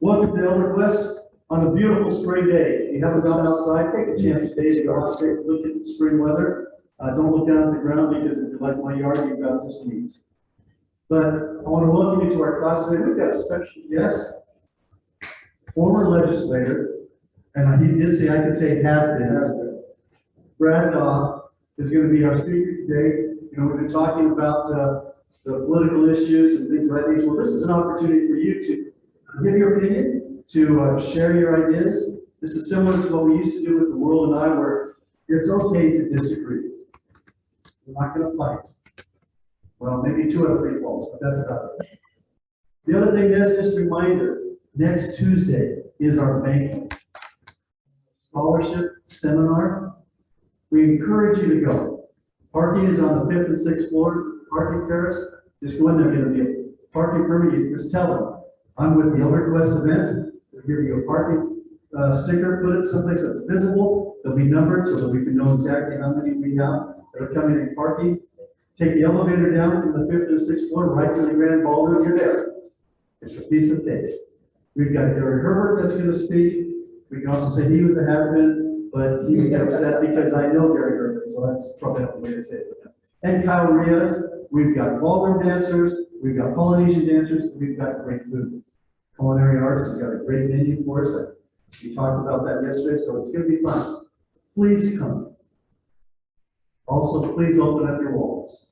Welcome to Elder Quest on a beautiful spring day. If you haven't gone outside, take a chance today to go out, take a look at the spring weather. Don't look down at the ground because if you like my yard, you've got just weeds. But I want to welcome you to our class today. We've got a special guest, former legislator, and he did say, I could say has been. Brad is going to be our speaker today. You know, we've been talking about the political issues and things like that. Well, this is an opportunity for you to give your opinion, to share your ideas. This is similar to what we used to do with the world and I, where it's okay to disagree. We're not going to fight. Well, maybe 2 out of 3 falls, but that's about it. The other thing is, just a reminder, next Tuesday is our banquet scholarship seminar. We encourage you to go. Parking is on the 5th and 6th floors of the parking terrace. Just go in there, get a parking permit. You just tell them, I'm with the Elder Quest event. They'll give you a parking sticker, put it someplace that's visible. They'll be numbered so that we can know exactly how many we have that are coming in parking. Take the elevator down from the 5th to the 6th floor, right to the grand ballroom, you're there. It's a piece of cake. We've got Gary Herbert that's going to speak. We can also say he was a has-been, but he would get upset because I know Gary Herbert, so that's probably not the way to say it. And Kyle Rios, we've got ballroom dancers, we've got Polynesian dancers, we've got great food. Culinary arts, we've got a great menu for us. We talked about that yesterday, so it's going to be fun. Please come. Also, please open up your wallets.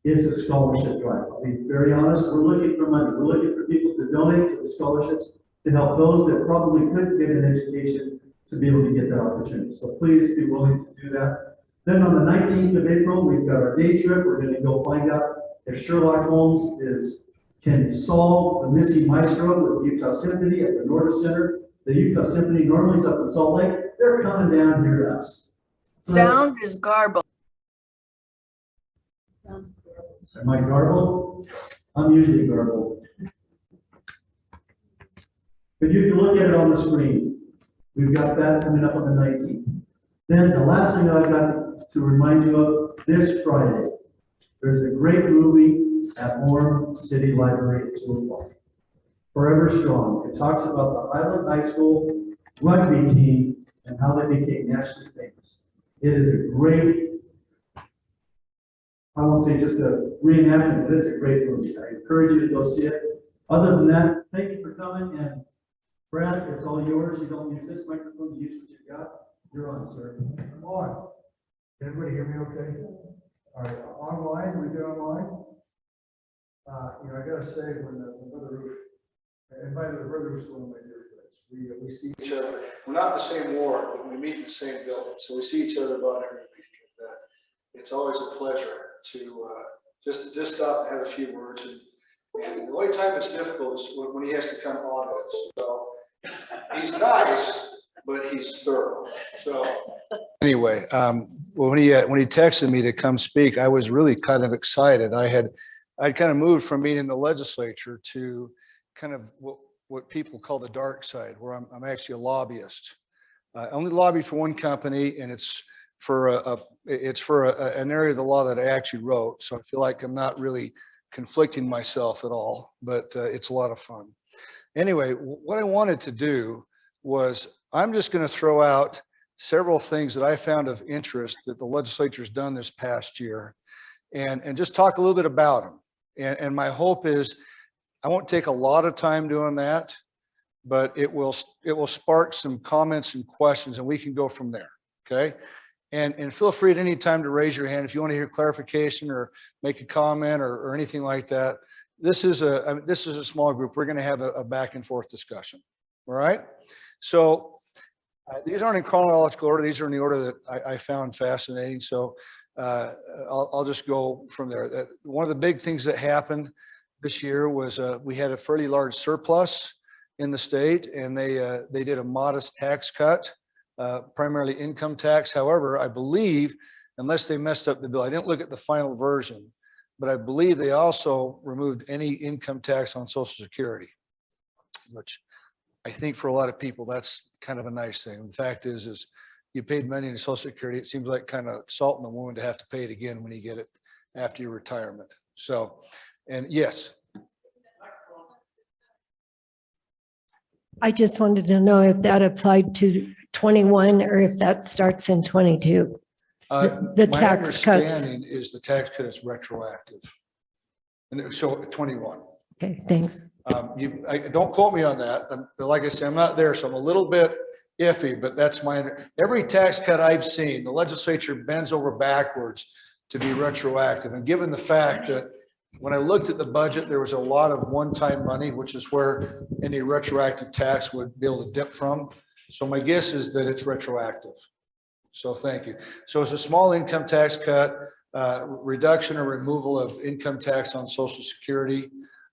It's a scholarship drive. I'll be very honest, we're looking for money. We're looking for people to donate to the scholarships to help those that probably couldn't get an education to be able to get that opportunity. So please be willing to do that. Then on the 19th of April, we've got our day trip. We're going to go find out if Sherlock Holmes can solve the missing maestro with the Utah Symphony at the Norda Center. The Utah Symphony normally is up in Salt Lake. They're coming down here to us. Sound is garbled. Am I garbled? I'm usually garbled. But you can look at it on the screen. We've got that coming up on the 19th. Then the last thing that I've got to remind you of, this Friday, there's a great movie at Orem City Library at 2 o'clock. Forever Strong. It talks about the Highland High School rugby team and how they became nationally famous. It is a great, I won't say just a reenactment, but it's a great movie. I encourage you to go see it. Other than that, thank you for coming. And Brad, it's all yours. You don't use this microphone, you use what you got. You're on, sir. Come on. Can everybody hear me okay? All right, online, we get online. You know, I gotta say, when Brother Roof, and by the way, Brother Roof's one of my dear friends. We see each other. We're not in the same ward, but we meet in the same building, so we see each other about every week. And, it's always a pleasure to just stop and have a few words. And the only time it's difficult is when he has to come on us. So he's nice, but he's thorough. So anyway, when he texted me to come speak, I was really kind of excited. I'd kind of moved from being in the legislature to kind of what people call the dark side, where I'm actually a lobbyist. I only lobby for one company, and it's for an area of the law that I actually wrote. So I feel like I'm not really conflicting myself at all, but it's a lot of fun. Anyway, what I wanted to do was, I'm just going to throw out several things that I found of interest that the legislature's done this past year, and just talk a little bit about them. And my hope is, I won't take a lot of time doing that, but it will spark some comments and questions, and we can go from there. Okay. And feel free at any time to raise your hand if you want to hear clarification or make a comment or anything like that. This is a small group. We're going to have a back and forth discussion. All right. So these aren't in chronological order. These are in the order that I found fascinating. So I'll just go from there. One of the big things that happened this year was we had a fairly large surplus in the state, and they did a modest tax cut. Primarily income tax. However, I believe, unless they messed up the bill, I didn't look at the final version, but I believe they also removed any income tax on Social Security, which I think for a lot of people, that's kind of a nice thing. The fact is you paid money into Social Security. It seems like kind of salt in the wound to have to pay it again when you get it after your retirement. So, and yes. I just wanted to know if that applied to 21 or if that starts in 22. The My tax cuts. understanding is the tax cut is retroactive. And so 21. Okay, thanks. Don't quote me on that. But like I said, I'm not there, so I'm a little bit iffy, but that's every tax cut I've seen, the legislature bends over backwards to be retroactive. And given the fact that when I looked at the budget, there was a lot of one-time money, which is where any retroactive tax would be able to dip from. So my guess is that it's retroactive. So thank you. So it's a small income tax cut, reduction or removal of income tax on Social Security.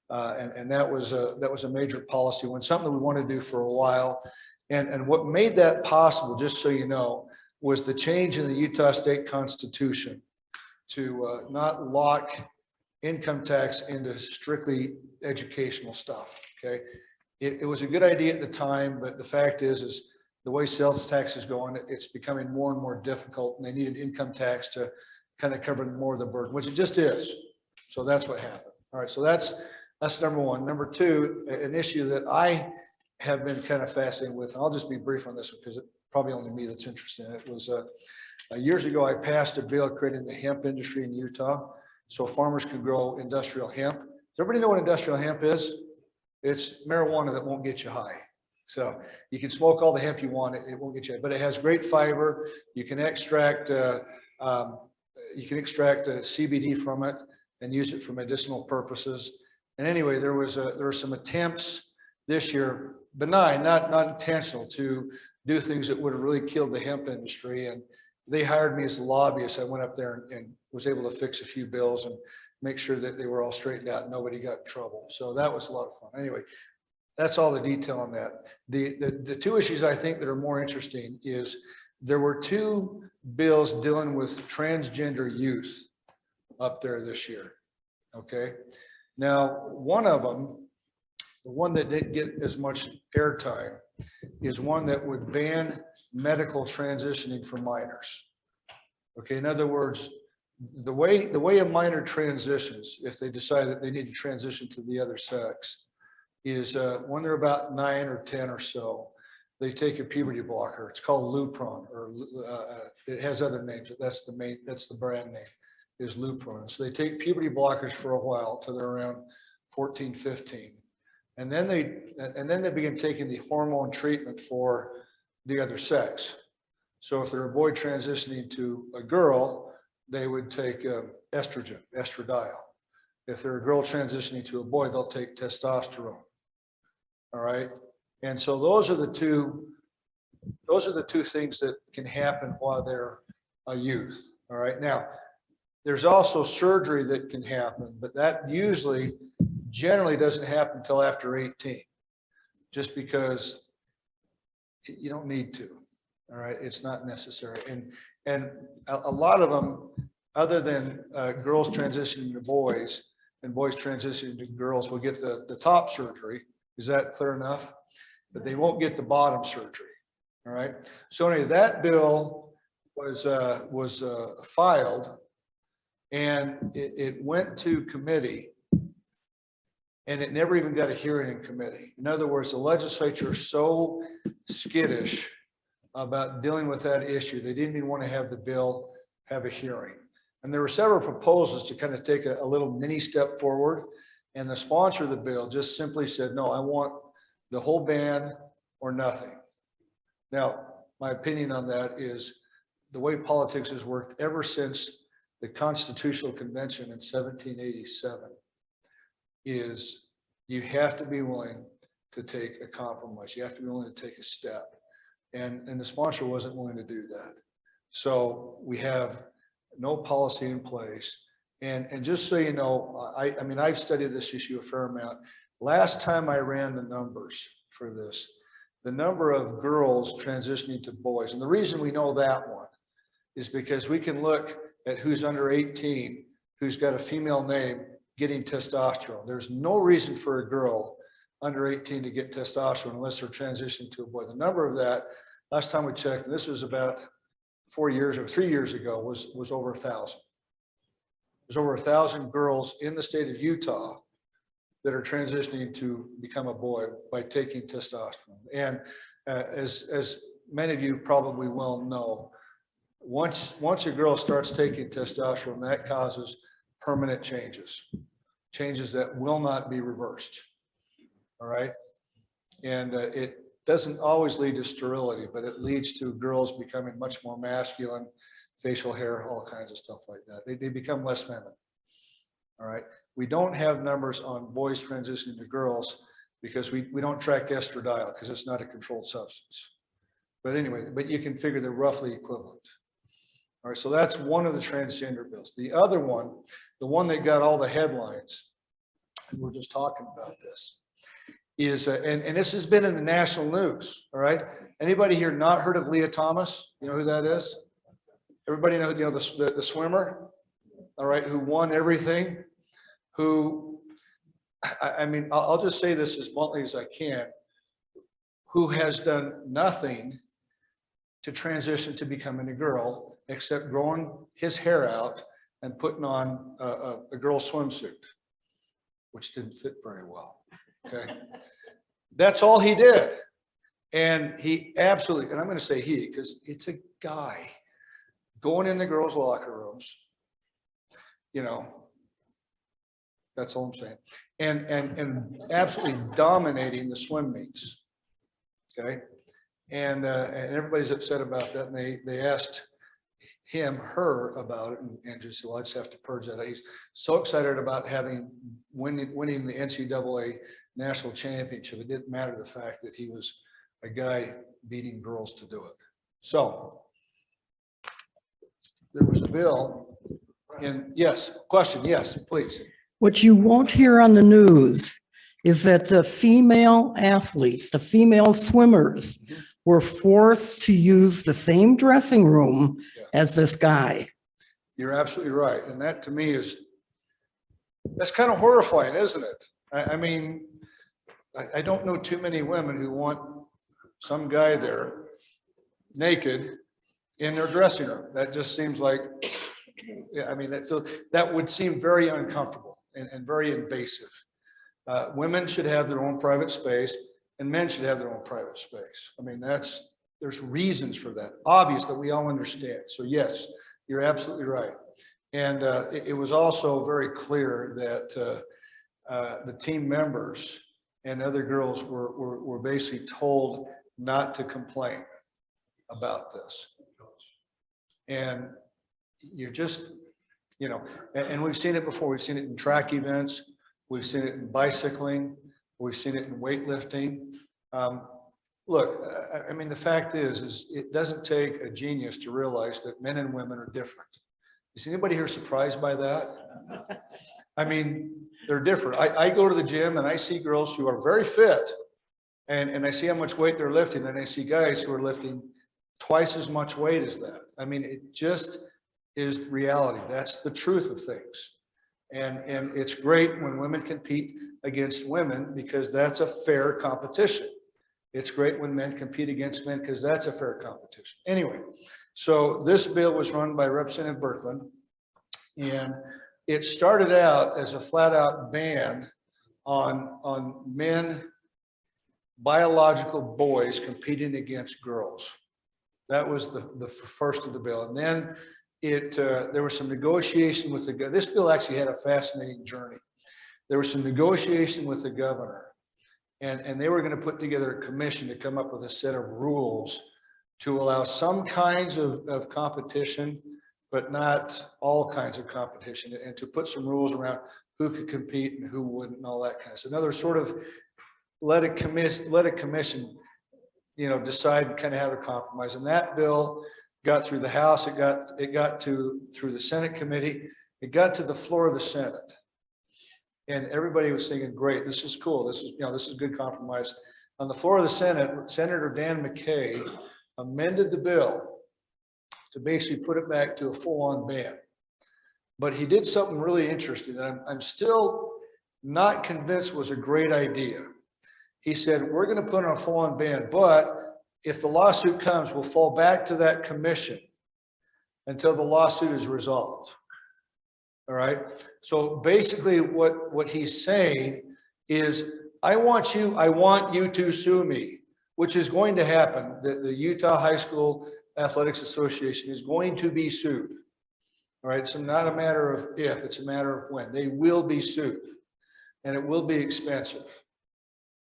And that was a major policy one, something that we wanted to do for a while. And what made that possible, just so you know, was the change in the Utah State Constitution to not lock income tax into strictly educational stuff. Okay, it was a good idea at the time, but the fact is the way sales tax is going, it's becoming more and more difficult, and they needed income tax to kind of cover more of the burden, which it just is. So that's what happened. All right, so that's number one. Number two, an issue that I have been kind of fascinated with, and I'll just be brief on this one because it's probably only me that's interested in it, was years ago I passed a bill creating the hemp industry in Utah so farmers could grow industrial hemp. Does everybody know what industrial hemp is? It's marijuana that won't get you high. So you can smoke all the hemp you want, it won't get you high, but it has great fiber. You can extract CBD from it and use it for medicinal purposes. And anyway, there were some attempts this year, benign, not intentional, to do things that would have really killed the hemp industry. And they hired me as a lobbyist. I went up there and was able to fix a few bills and make sure that they were all straightened out and nobody got in trouble. So that was a lot of fun. Anyway, that's all the detail on that. The two issues I think that are more interesting is there were two bills dealing with transgender youth up there this year. Okay. Now, one of them, the one that didn't get as much airtime, is one that would ban medical transitioning for minors. Okay, in other words, the way a minor transitions, if they decide that they need to transition to the other sex, is when they're about 9 or 10 or so, they take a puberty blocker. It's called Lupron, or it has other names, but that's the brand name, is Lupron. So they take puberty blockers for a while till they're around 14, 15. And then they begin taking the hormone treatment for the other sex. So if they're a boy transitioning to a girl, they would take estrogen, estradiol. If they're a girl transitioning to a boy, they'll take testosterone. All right. And so those are the two things that can happen while they're a youth. All right. Now, there's also surgery that can happen, but that generally doesn't happen until after 18, just because you don't need to. All right, it's not necessary. And a lot of them, other than girls transitioning to boys and boys transitioning to girls, will get the top surgery. Is that clear enough? But they won't get the bottom surgery. All right. So anyway, that bill was filed, and it went to committee. And it never even got a hearing in committee. In other words, the legislature is so skittish about dealing with that issue, they didn't even want to have the bill have a hearing. And there were several proposals to kind of take a little mini step forward. And the sponsor of the bill just simply said, no, I want the whole ban or nothing. Now, my opinion on that is the way politics has worked ever since the Constitutional Convention in 1787. Is you have to be willing to take a compromise. You have to be willing to take a step. And the sponsor wasn't willing to do that. So we have no policy in place. And just so you know, I mean, I've studied this issue a fair amount. Last time I ran the numbers for this, the number of girls transitioning to boys, and the reason we know that one is because we can look at who's under 18, who's got a female name, getting testosterone. There's no reason for a girl under 18 to get testosterone unless they're transitioning to a boy. The number of that, last time we checked, and this was about 3 years ago, was over 1,000. There's over 1,000 girls in the state of Utah that are transitioning to become a boy by taking testosterone. And as many of you probably well know, once a girl starts taking testosterone, that causes permanent changes that will not be reversed. All right. And it doesn't always lead to sterility, but it leads to girls becoming much more masculine, facial hair, all kinds of stuff like that. They become less feminine. All right. We don't have numbers on boys transitioning to girls because we don't track estradiol because it's not a controlled substance. But anyway, but you can figure they're roughly equivalent. All right, so that's one of the transgender bills. The other one, the one that got all the headlines, and we're just talking about this, is, and this has been in the national news, all right? Anybody here not heard of Leah Thomas? You know who that is? Everybody know, you know, the swimmer, all right, who won everything, who, I mean, I'll just say this as bluntly as I can, who has done nothing to transition to becoming a girl, except growing his hair out and putting on a girl's swimsuit, which didn't fit very well, okay? That's all he did. And he absolutely, and I'm gonna say he, because it's a guy going in the girls' locker rooms, you know, that's all I'm saying. And absolutely dominating the swim meets, okay? And everybody's upset about that. And they asked her about it, and just said, well, I just have to purge that. He's so excited about winning the NCAA national championship. It didn't matter the fact that he was a guy beating girls to do it. So there was a bill, and yes, question, yes, please. What you won't hear on the news is that the female athletes, the female swimmers, were forced to use the same dressing room as this guy. You're absolutely right. And that to me that's kind of horrifying, isn't it? I mean, I don't know too many women who want some guy there naked in their dressing room. That just seems like, yeah, I mean, that would seem very uncomfortable and very invasive. Women should have their own private space, and men should have their own private space. I mean, there's reasons for that, obvious, that we all understand. So yes, you're absolutely right. And it was also very clear that the team members and other girls were basically told not to complain about this. And you're just, you know, and we've seen it before. We've seen it in track events. We've seen it in bicycling. We've seen it in weightlifting. Look, I mean, the fact is it doesn't take a genius to realize that men and women are different. Is anybody here surprised by that? I mean, they're different. I go to the gym and I see girls who are very fit, and I see how much weight they're lifting, and I see guys who are lifting twice as much weight as that. I mean, it just is reality. That's the truth of things. And it's great when women compete against women because that's a fair competition. It's great when men compete against men because that's a fair competition. Anyway, so this bill was run by Representative Birkeland, and it started out as a flat out ban on men, biological boys competing against girls. That was the first of the bill. And then there was some negotiation with the governor. This bill actually had a fascinating journey. There was some negotiation with the governor, and they were going to put together a commission to come up with a set of rules to allow some kinds of competition, but not all kinds of competition, and to put some rules around who could compete and who wouldn't and all that kind of stuff. Another sort of let a commission, you know, decide kind of how to compromise. And that bill got through the House, it got through the Senate committee, it got to the floor of the Senate. And everybody was thinking, great, this is cool. This is good compromise. On the floor of the Senate, Senator Dan McKay amended the bill to basically put it back to a full-on ban. But he did something really interesting that I'm still not convinced was a great idea. He said, we're going to put on a full-on ban, but if the lawsuit comes, we'll fall back to that commission until the lawsuit is resolved. All right. So basically what he's saying is I want you to sue me, which is going to happen. The Utah High School Athletics Association is going to be sued. All right, it's not a matter of if, it's a matter of when. They will be sued, and it will be expensive.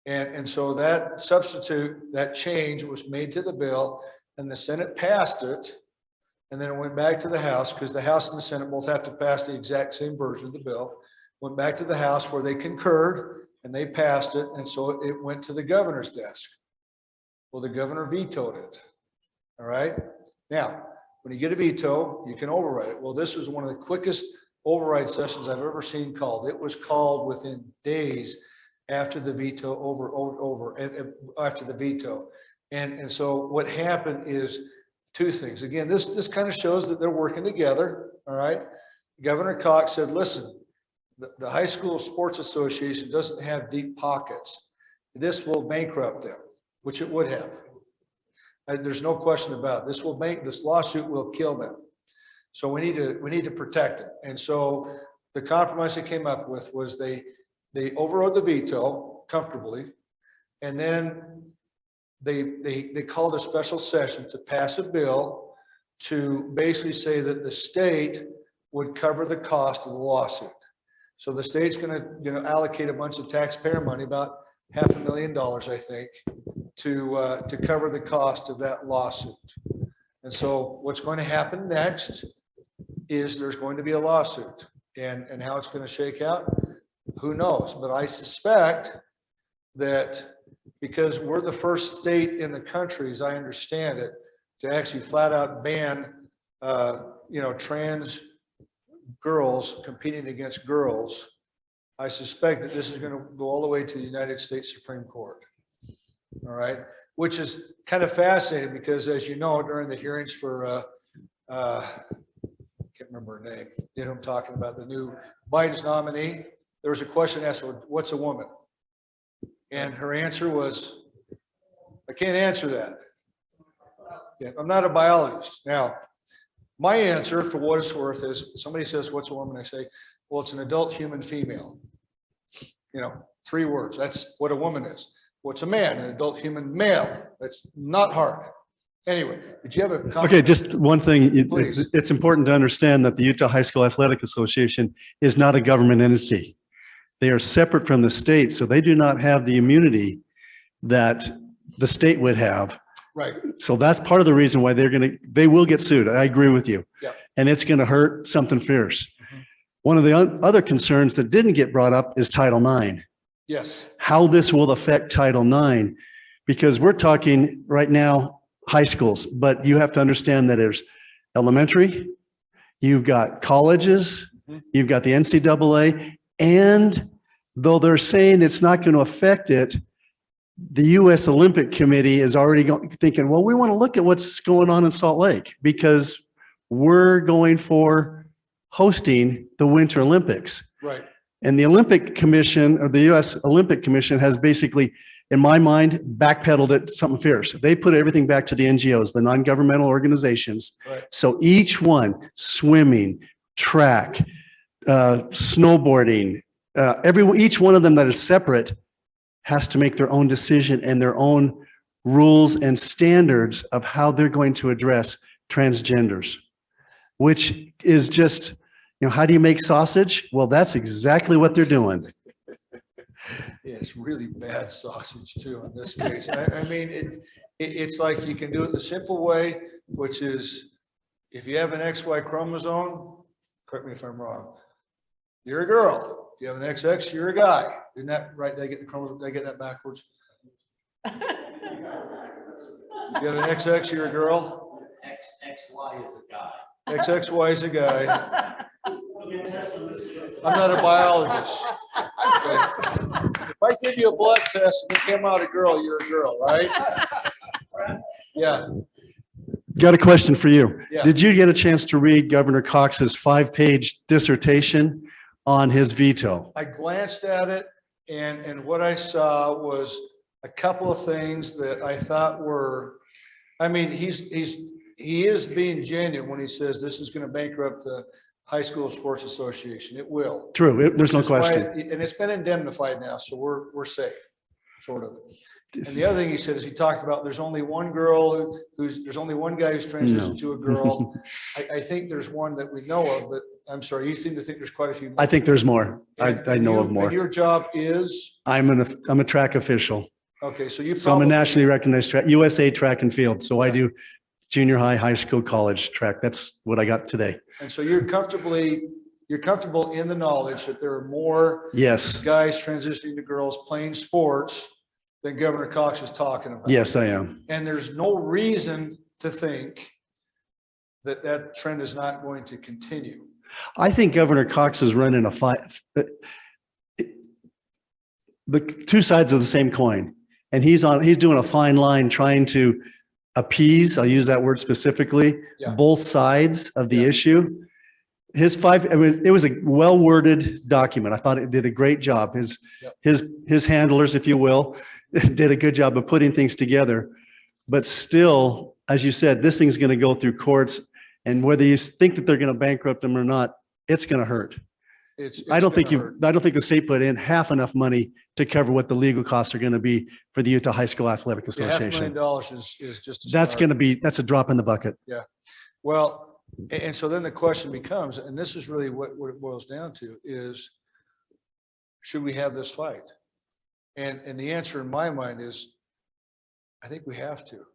And so that substitute, that change was made to the bill, and the Senate passed it, and then it went back to the House, because the House and the Senate both have to pass the exact same version of the bill. Went back to the House where they concurred, and they passed it, and so it went to the governor's desk. Well, the governor vetoed it. All right. Now, when you get a veto, you can override it. Well, this was one of the quickest override sessions I've ever seen called. It was called within days after the veto, after the veto. And so what happened is two things. Again, this kind of shows that they're working together. All right. Governor Cox said, listen, the High School Sports Association doesn't have deep pockets. This will bankrupt them, which it would have. There's no question about it. This lawsuit will kill them. So we need to protect it. And so the compromise they came up with was they overrode the veto comfortably, and then they called a special session to pass a bill to basically say that the state would cover the cost of the lawsuit. So the state's going to allocate a bunch of taxpayer money, about $500,000, I think, to cover the cost of that lawsuit. And so what's going to happen next is there's going to be a lawsuit, and how it's going to shake out, who knows? But I suspect that because we're the first state in the country, as I understand it, to actually flat out ban, trans girls competing against girls, I suspect that this is going to go all the way to the United States Supreme Court. All right, which is kind of fascinating because, as you know, during the hearings for, can't remember her name, you know who I'm talking about, the new Biden's nominee, there was a question asked, well, what's a woman? And her answer was, I can't answer that. Yeah, I'm not a biologist. Now, my answer, for what it's worth, is somebody says, what's a woman? I say, well, it's an adult human female. 3 words. That's what a woman is. What's a man? An adult human male. That's not hard. Anyway, did you have a comment? Okay, just one thing. Please. It's important to understand that the Utah High School Athletic Association is not a government entity. They are separate from the state, so they do not have the immunity that the state would have. Right. So that's part of the reason why they will get sued. I agree with you. Yeah. And it's going to hurt something fierce. One of the other concerns that didn't get brought up is Title IX. Yes. How this will affect Title IX, because we're talking right now high schools, but you have to understand that there's elementary, you've got colleges, you've got the NCAA, and though they're saying it's not going to affect it, the U.S. Olympic Committee is already thinking, well, we want to look at what's going on in Salt Lake because we're going for hosting the Winter Olympics. Right. And the Olympic Commission, or the U.S. Olympic Commission, has basically, in my mind, backpedaled it something fierce. They put everything back to the NGOs, the non-governmental organizations. Right. So each one, swimming, track, snowboarding, each one of them that is separate has to make their own decision and their own rules and standards of how they're going to address transgenders, which is just, how do you make sausage? Well, that's exactly what they're doing. Yeah, it's really bad sausage too in this case. I mean, it's like you can do it the simple way, which is if you have an XY chromosome, correct me if I'm wrong, you're a girl. If you have an XX, you're a guy. Isn't that right? They get the chromosome, they get that backwards. If you have an XX, you're a girl. XY is a guy. XXY is a guy. I'm not a biologist. Okay. If I give you a blood test and it came out a girl, you're a girl, right? Yeah. Got a question for you. Yeah. Did you get a chance to read Governor Cox's 5-page dissertation on his veto? I glanced at it, and what I saw was a couple of things that I thought were, I mean, he is being genuine when he says this is going to bankrupt the high school sports association. It will. True, there's no Which is why- question. And it's been indemnified now, so we're safe, sort of. And the other thing he said is he talked about there's only one girl there's only one guy who's transitioned to a girl. I think there's one that we know of, but I'm sorry, you seem to think there's quite a few more. I think there's more. I know of And more. your job is, I'm a track official. okay, so you So I'm a probably, nationally recognized track, USA track and field. So I do junior high, high school, college track. That's what I got today. and so you're comfortable in the knowledge that there are more Yes, guys transitioning to girls playing sports than Governor Cox is talking about. yes, I am. And there's no reason to think that that trend is not going to continue. I think Governor Cox is running a fight. The two sides of the same coin. And he's doing a fine line trying to appease, I'll use that word specifically, Yeah. both sides of the Yeah. issue. It was a well-worded document. I thought it did a great job. His handlers, if you will, did a good job of putting things together. But still, as you said, this thing's going to go through courts, and whether you think that they're going to bankrupt them or not, it's going to hurt. I don't think the state put in half enough money to cover what the legal costs are going to be for the Utah High School Athletic Association. $500,000 is just. That's a drop in the bucket. Well, and so then the question becomes, and this is really what it boils down to is, should we have this fight? And the answer in my mind is, I think we have to.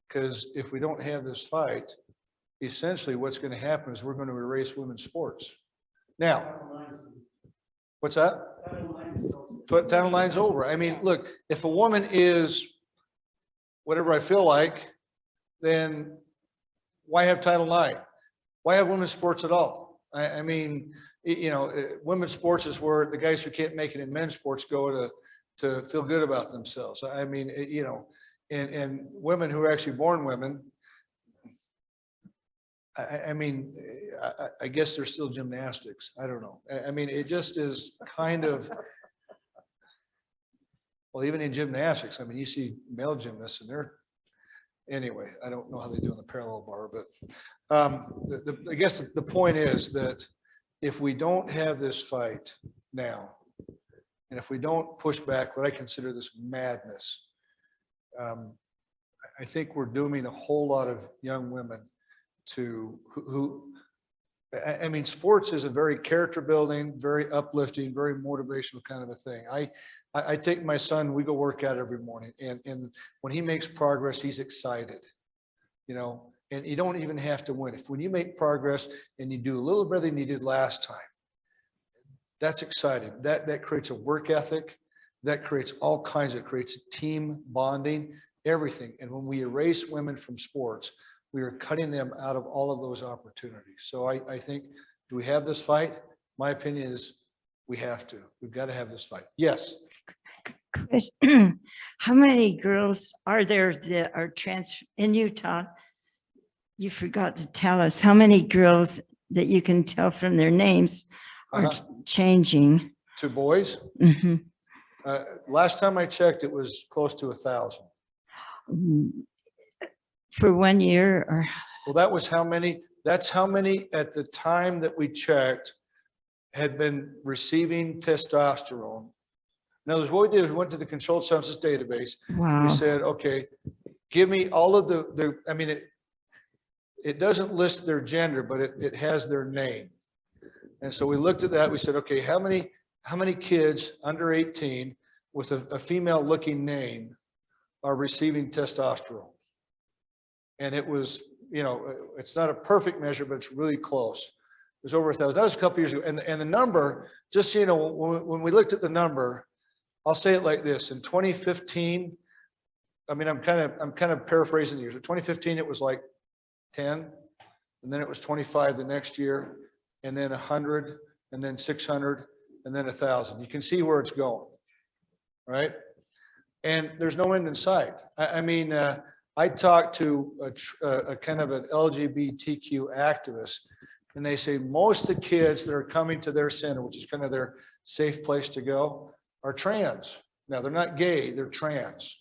Because if we don't have this fight, essentially what's going to happen is we're going to erase women's sports. Now, what's that? Title IX's over. I mean, look, if a woman is whatever I feel like, then why have Title IX? Why have women's sports at all? I mean, women's sports is where the guys who can't make it in men's sports go to feel good about themselves. I mean, and women who are actually born women, I guess there's still gymnastics. I don't know. I mean, it just is kind of, well, even in gymnastics, I mean, you see male gymnasts and anyway, I don't know how they do on the parallel bar, but I guess the point is that if we don't have this fight now, and if we don't push back what I consider this madness, I think we're dooming a whole lot of young women I mean, sports is a very character building, very uplifting, very motivational kind of a thing. I take my son, we go work out every morning, and when he makes progress, he's excited, and you don't even have to win. When you make progress and you do a little better than you did last time, that's exciting. That creates a work ethic, that creates all kinds, it creates team bonding, everything. And when we erase women from sports, we are cutting them out of all of those opportunities. So I think, do we have this fight? My opinion is we have to. We've got to have this fight. Yes. Chris, how many girls are there that are in Utah? You forgot to tell us how many girls that you can tell from their names are changing. To boys? Mhm. Last time I checked, it was close to 1,000. For 1 year or? Well, that's how many at the time that we checked had been receiving testosterone. In other words, what we did is we went to the controlled substance database. Wow. We said, okay, give me all of I mean, it doesn't list their gender, but it has their name. And so we looked at that. We said, okay, how many kids under 18 with a female looking name are receiving testosterone? And it was, it's not a perfect measure, but it's really close. It was over 1,000. That was a couple years ago. And the number, just so you know, when we looked at the number, I'll say it like this: in 2015, I mean, I'm kind of paraphrasing the years. In 2015, it was like 10, and then it was 25 the next year, and then 100, and then 600, and then 1,000. You can see where it's going, right? And there's no end in sight. I talked to a kind of an LGBTQ activist, and they say most of the kids that are coming to their center, which is kind of their safe place to go, are trans. Now, they're not gay, they're trans.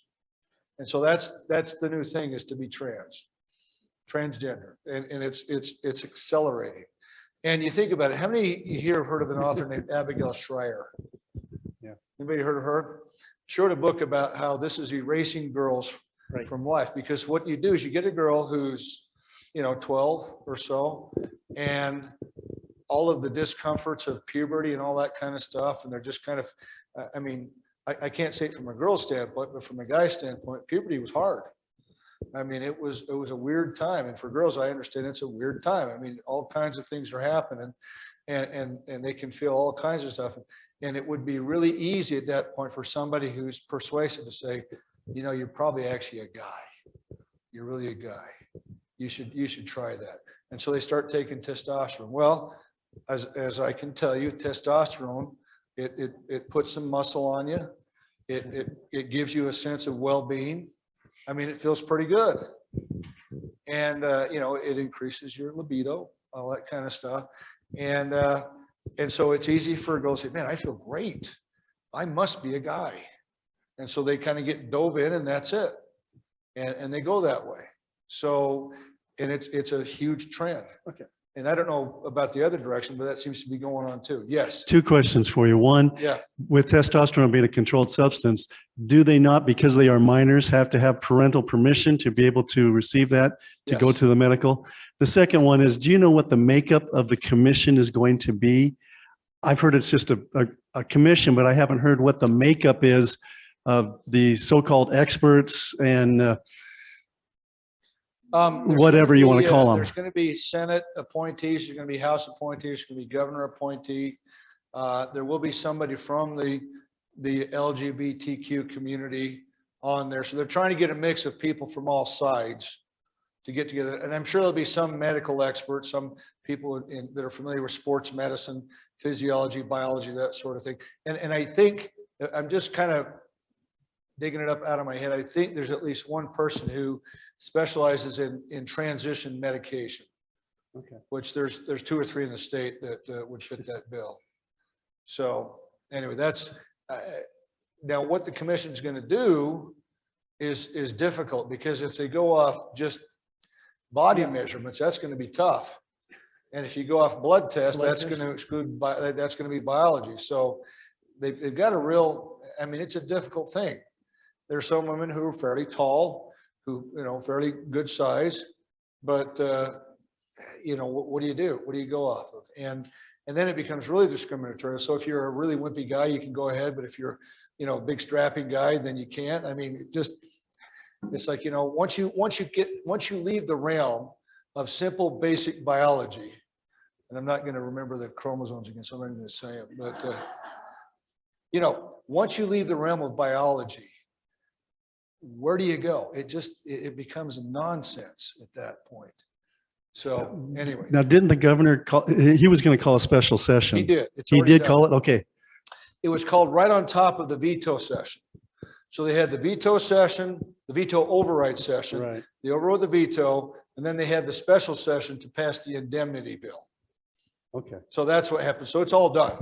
And so that's the new thing, is to be transgender. And it's accelerating. And you think about it, how many here have heard of an author named Abigail Schreier? Yeah. Anybody heard of her? She wrote a book about how this is erasing girls Right. from life, because what you do is you get a girl who's, 12 or so, and all of the discomforts of puberty and all that kind of stuff, and they're just kind of, I can't say it from a girl's standpoint, but from a guy's standpoint, puberty was hard. I mean, it was a weird time, and for girls, I understand it's a weird time. I mean, all kinds of things are happening, and they can feel all kinds of stuff. And it would be really easy at that point for somebody who's persuasive to say, you're probably actually a guy. You're really a guy. You should try that. And so they start taking testosterone. Well, as I can tell you, testosterone, it puts some muscle on you. It gives you a sense of well-being. I mean, it feels pretty good. And, it increases your libido, all that kind of stuff. And so it's easy for a girl to say, man, I feel great. I must be a guy. And so they kind of get dove in, and that's it. And they go that way. So, and it's a huge trend. Okay. And I don't know about the other direction, but that seems to be going on too. Yes. Two questions for you. One, Yeah. with testosterone being a controlled substance, do they not, because they are minors, have to have parental permission to be able to receive that, to go Yes. to the medical? The second one is, do you know what the makeup of the commission is going to be? I've heard it's just a commission, but I haven't heard what the makeup is of the so-called experts and There's whatever gonna you want be, to call them. There's going to be Senate appointees, there's going to be House appointees, there's going to be governor appointee. There will be somebody from the LGBTQ community on there. So they're trying to get a mix of people from all sides to get together. And I'm sure there'll be some medical experts, some people that are familiar with sports medicine, physiology, biology, that sort of thing. And I think, I'm just kind of digging it up out of my head, I think there's at least one person who specializes in transition medication. Okay. Which there's 2 or 3 in the state that would fit that bill. So anyway, that's now what the commission's going to do is difficult, because if they go off just body measurements, that's going to be tough. And if you go off blood tests, that's going to exclude, that's going to be biology. So they've got a real, it's a difficult thing. There are some women who are fairly tall, who, fairly good size, but, what do you do? What do you go off of? And then it becomes really discriminatory. So if you're a really wimpy guy, you can go ahead, but if you're, a big strapping guy, then you can't. It's like, once you leave the realm of simple basic biology, and I'm not going to remember the chromosomes again, so I'm not going to say it, but, once you leave the realm of biology, where do you go? It becomes nonsense at that point. So anyway. Now, didn't the governor call, he was going to call a special session? He did. It's He already did done. call it? Okay. It was called right on top of the veto session. So they had the veto session, the veto override session. Right. They overrode the veto, and then they had the special session to pass the indemnity bill. Okay. So that's what happened. So it's all done.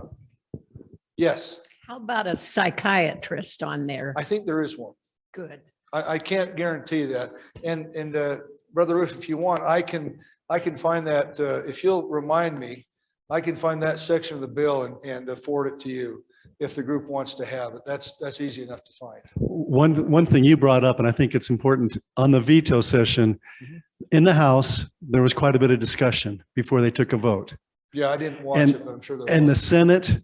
Yes, How about a psychiatrist on there? I think there is one. Good. I can't guarantee that. And Brother Ruth, if you want, I can find that, if you'll remind me, I can find that section of the bill and forward it to you if the group wants to have it. That's easy enough to find. One thing you brought up, and I think it's important, on the veto session, in the House, there was quite a bit of discussion before they took a vote. Yeah, I didn't watch it, but I'm sure there And the was. Senate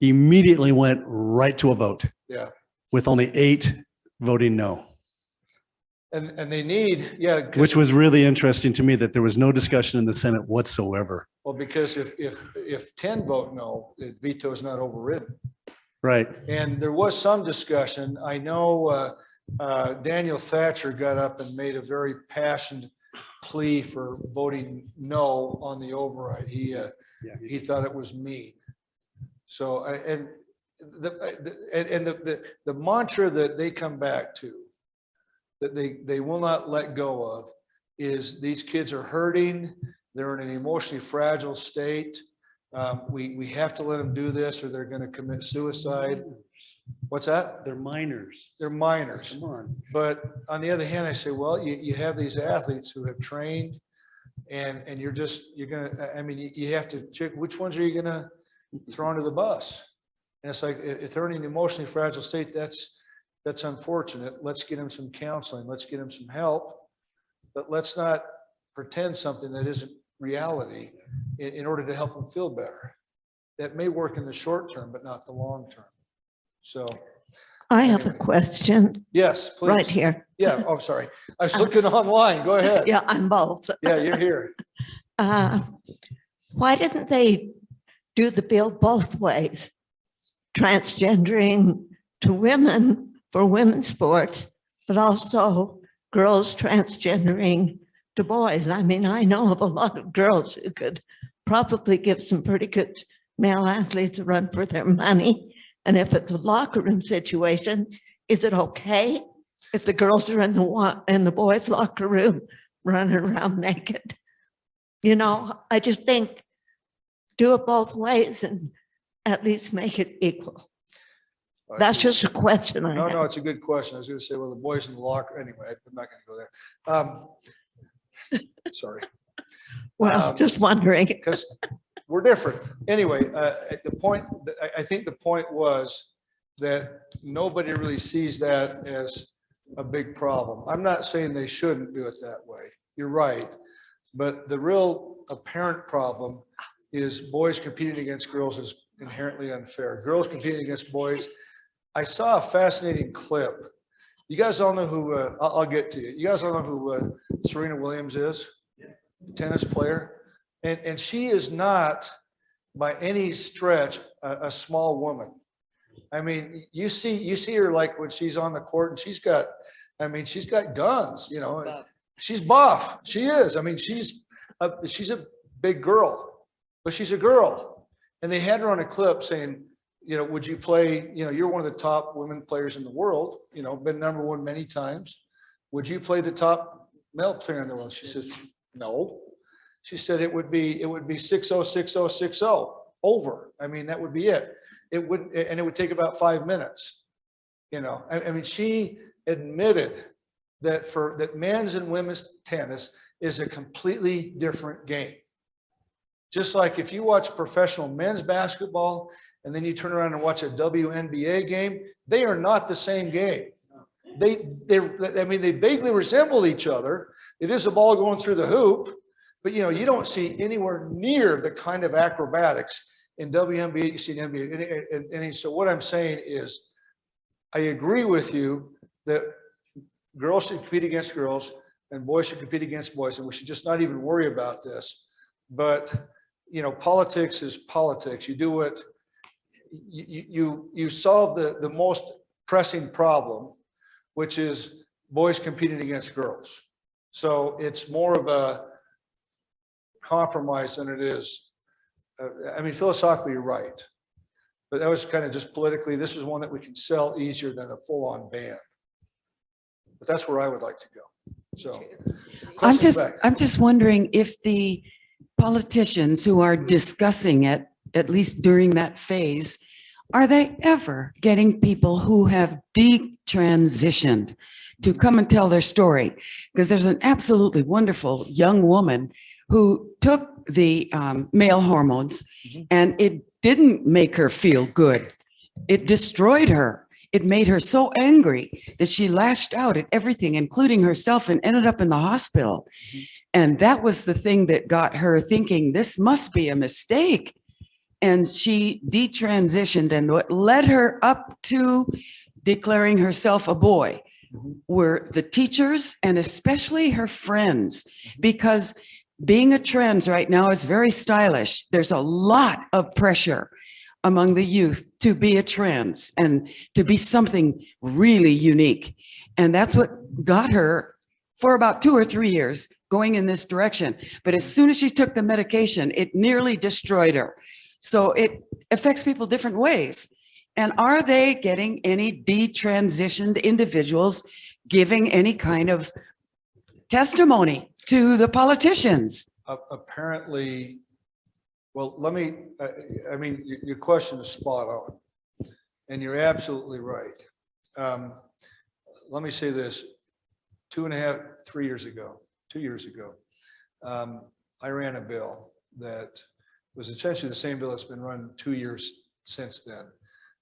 immediately went right to a vote, Yeah. with only 8 voting no, And they need, yeah. 'cause which was really interesting to me, that there was no discussion in the Senate whatsoever. Well, because if 10 vote no, the veto is not overridden. Right. And there was some discussion. I know Daniel Thatcher got up and made a very passionate plea for voting no on the override. He thought it was mean. So, and the mantra that they come back to, that they will not let go of, is these kids are hurting. They're in an emotionally fragile state. We have to let them do this or they're going to commit suicide. What's that? They're minors. They're minors. Come on. But on the other hand, I say, well, you have these athletes who have trained, And you're gonna, I mean, you have to check, which ones are you gonna throw under the bus? And it's like, if they're in an emotionally fragile state, that's unfortunate. Let's get them some counseling. Let's get them some help. But let's not pretend something that isn't reality in order to help them feel better. That may work in the short term, but not the long term. So. I have a Anyway. question Yes, please. right here. Yeah, oh, sorry. I was looking online. Go ahead. Yeah, I'm both. Yeah, you're here. Why didn't they do the bill both ways? Transgendering to women for women's sports, but also girls transgendering to boys. I mean, I know of a lot of girls who could probably give some pretty good male athletes a run for their money. And if it's a locker room situation, is it okay if the girls are in the boys' locker room running around naked? You know, I just think do it both ways and at least make it equal. That's just a question I No, have. no, it's a good question. I was gonna say, well, the boys in the locker, anyway, I'm not gonna go there. Sorry. Well, just wondering. Because we're different. Anyway, I think the point was that nobody really sees that as a big problem. I'm not saying they shouldn't do it that way. You're right. But the real apparent problem is boys competing against girls is inherently unfair. Girls competing against boys. I saw a fascinating clip. You guys all know who, I'll get to you. You guys all know who Serena Williams is? Tennis player. And she is not by any stretch a small woman. I mean, you see her like when she's on the court and she's got guns, you know, she's buff. She is. I mean, she's a big girl, but she's a girl. And they had her on a clip saying, you know, would you play, you know, you're one of the top women players in the world, you know, been #1 many times. Would you play the top male player in the world? She says, no. She said it would be 6-0, 6-0, 6-0 over. I mean, that would be it. It would take about 5 minutes. You know, I mean, she admitted that men's and women's tennis is a completely different game. Just like if you watch professional men's basketball and then you turn around and watch a WNBA game, they are not the same game. They vaguely resemble each other. It is a ball going through the hoop, but you know, you don't see anywhere near the kind of acrobatics in WNBA you see in NBA. And so what I'm saying is, I agree with you that girls should compete against girls and boys should compete against boys, and we should just not even worry about this. But you know, politics is politics. You do what you solve the most pressing problem, which is boys competing against girls. So it's more of a compromise than it is. I mean, philosophically, you're right. But that was kind of just politically, this is one that we can sell easier than a full-on ban. But that's where I would like to go. So I'm just wondering if the politicians who are discussing it, at least during that phase, are they ever getting people who have detransitioned to come and tell their story? Because there's an absolutely wonderful young woman who took the male hormones and it didn't make her feel good. It destroyed her. It made her so angry that she lashed out at everything, including herself, and ended up in the hospital. And that was the thing that got her thinking, this must be a mistake. And she detransitioned, and what led her up to declaring herself a boy were the teachers and especially her friends, because being a trans right now is very stylish. There's a lot of pressure among the youth to be a trans and to be something really unique. And that's what got her for about 2 or 3 years going in this direction. But as soon as she took the medication, it nearly destroyed her. So it affects people different ways. And are they getting any detransitioned individuals giving any kind of testimony to the politicians? Apparently, well, I mean, your question is spot on, and you're absolutely right. Let me say this, 2 years ago, I ran a bill that was essentially the same bill that's been run 2 years since then,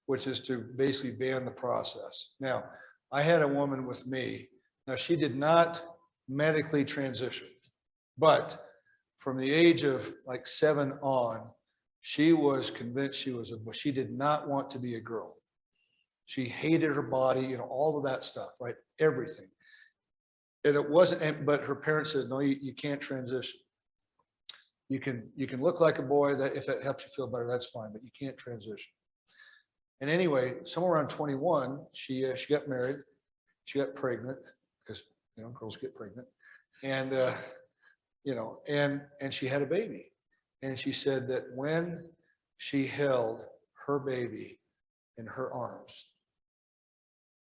which is to basically ban the process. Now, I had a woman with me. Now, she did not medically transition, but from the age of like 7 on, she was convinced she did not want to be a girl. She hated her body, all of that stuff, right? Everything. And it wasn't, but her parents said, no, you can't transition. You can look like a boy, that if that helps you feel better, that's fine, but you can't transition. And anyway, somewhere around 21, she got married, she got pregnant, because girls get pregnant, and and she had a baby. And she said that when she held her baby in her arms,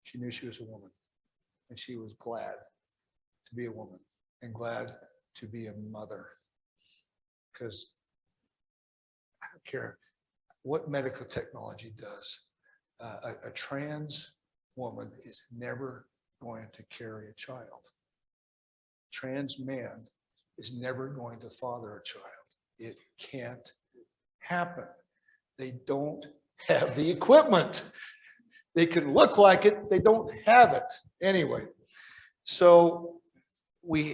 she knew she was a woman, and she was glad to be a woman and glad to be a mother. Because I don't care what medical technology does, a trans woman is never going to carry a child. Trans man is never going to father a child. It can't happen. They don't have the equipment. They can look like it, they don't have it. Anyway, so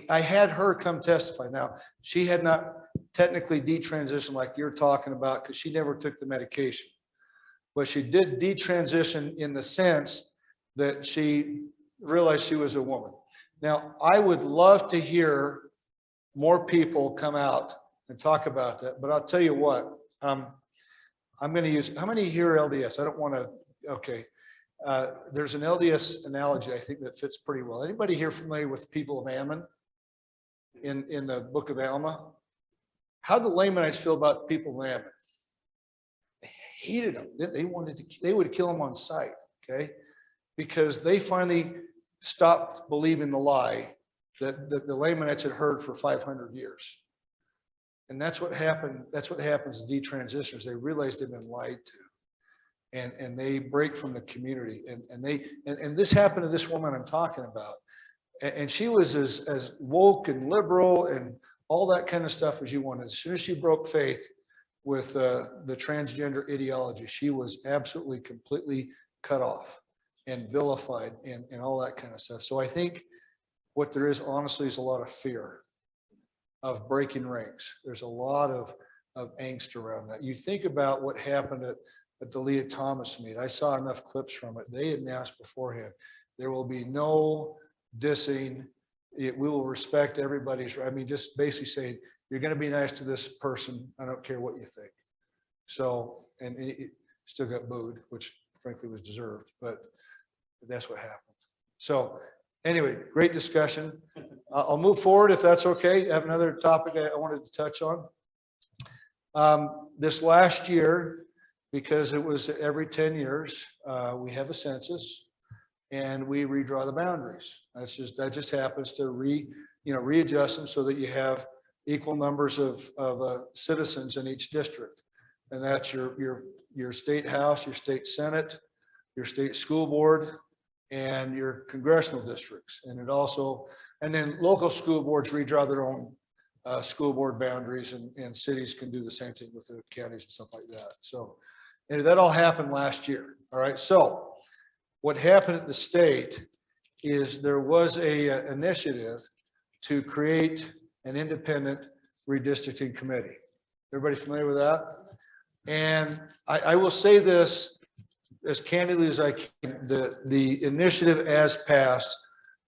I had her come testify. Now, she had not technically detransitioned like you're talking about, because she never took the medication. But she did detransition in the sense that she realized she was a woman. Now, I would love to hear more people come out and talk about that, but I'll tell you what, I'm going to use, how many here are LDS? I don't want to, okay. There's an LDS analogy I think that fits pretty well. Anybody here familiar with the people of Ammon in the book of Alma? How do the Lamanites feel about the people of Ammon? They hated them. They would kill them on sight, okay? Because they finally stopped believing the lie that the Lamanites had heard for 500 years. And that's what happened. That's what happens to detransitioners. They realize they've been lied to. And they break from the community, and this happened to this woman I'm talking about, and she was as woke and liberal and all that kind of stuff as you wanted. As soon as she broke faith with the transgender ideology, she was absolutely completely cut off and vilified and all that kind of stuff. So I think what there is honestly is a lot of fear of breaking ranks. There's a lot of angst around that. You think about what happened at the Leah Thomas meet. I saw enough clips from it. They had announced beforehand, there will be no dissing. We will respect everybody's, I mean, just basically saying, you're going to be nice to this person. I don't care what you think. So, and it still got booed, which frankly was deserved, but that's what happened. So anyway, great discussion. I'll move forward if that's okay. I have another topic I wanted to touch on. This last year, because it was every 10 years, we have a census and we redraw the boundaries. That just happens to readjust them so that you have equal numbers of citizens in each district. And that's your state house, your state senate, your state school board, and your congressional districts. And then local school boards redraw their own school board boundaries, and cities can do the same thing with the counties and stuff like that. So, and that all happened last year. All right. So what happened at the state is there was a initiative to create an independent redistricting committee. Everybody familiar with that? And I will say this as candidly as I can, the initiative as passed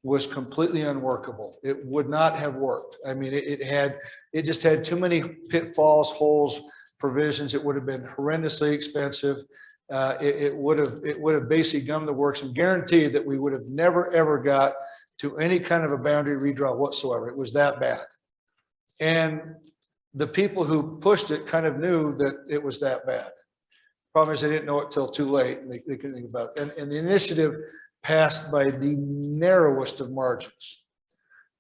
was completely unworkable. It would not have worked. I mean, it just had too many pitfalls, holes, provisions. It would have been horrendously expensive. It would have basically gummed the works and guaranteed that we would have never ever got to any kind of a boundary redraw whatsoever. It was that bad. And the people who pushed it kind of knew that it was that bad. Problem is they didn't know it till too late, and they couldn't think about it. And the initiative passed by the narrowest of margins.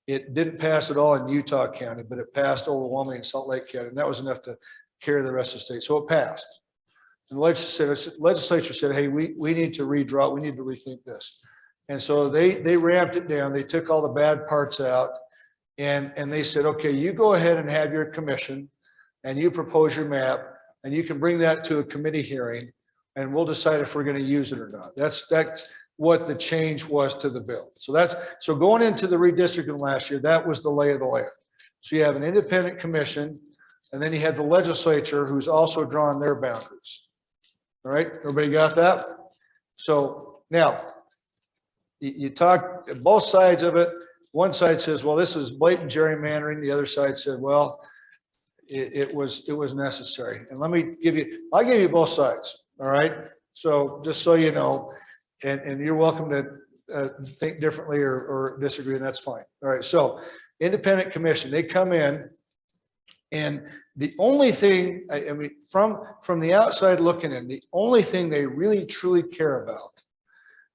It didn't pass at all in Utah County, but it passed overwhelmingly in Salt Lake County, and that was enough to carry the rest of the state. So it passed. And the legislature said, hey, we need to redraw, we need to rethink this. And so they ramped it down. They took all the bad parts out, And they said, okay, you go ahead and have your commission and you propose your map and you can bring that to a committee hearing and we'll decide if we're going to use it or not. That's what the change was to the bill. So going into the redistricting last year, that was the lay of the land. So you have an independent commission and then you have the legislature who's also drawing their boundaries. All right, everybody got that? So now you talk both sides of it. One side says, well, this is blatant gerrymandering. The other side said, well, it was necessary. And I'll give you both sides. All right. So just so you know, and you're welcome to think differently or disagree, and that's fine. All right. So independent commission, they come in and the only thing, I mean, from the outside looking in, the only thing they really truly care about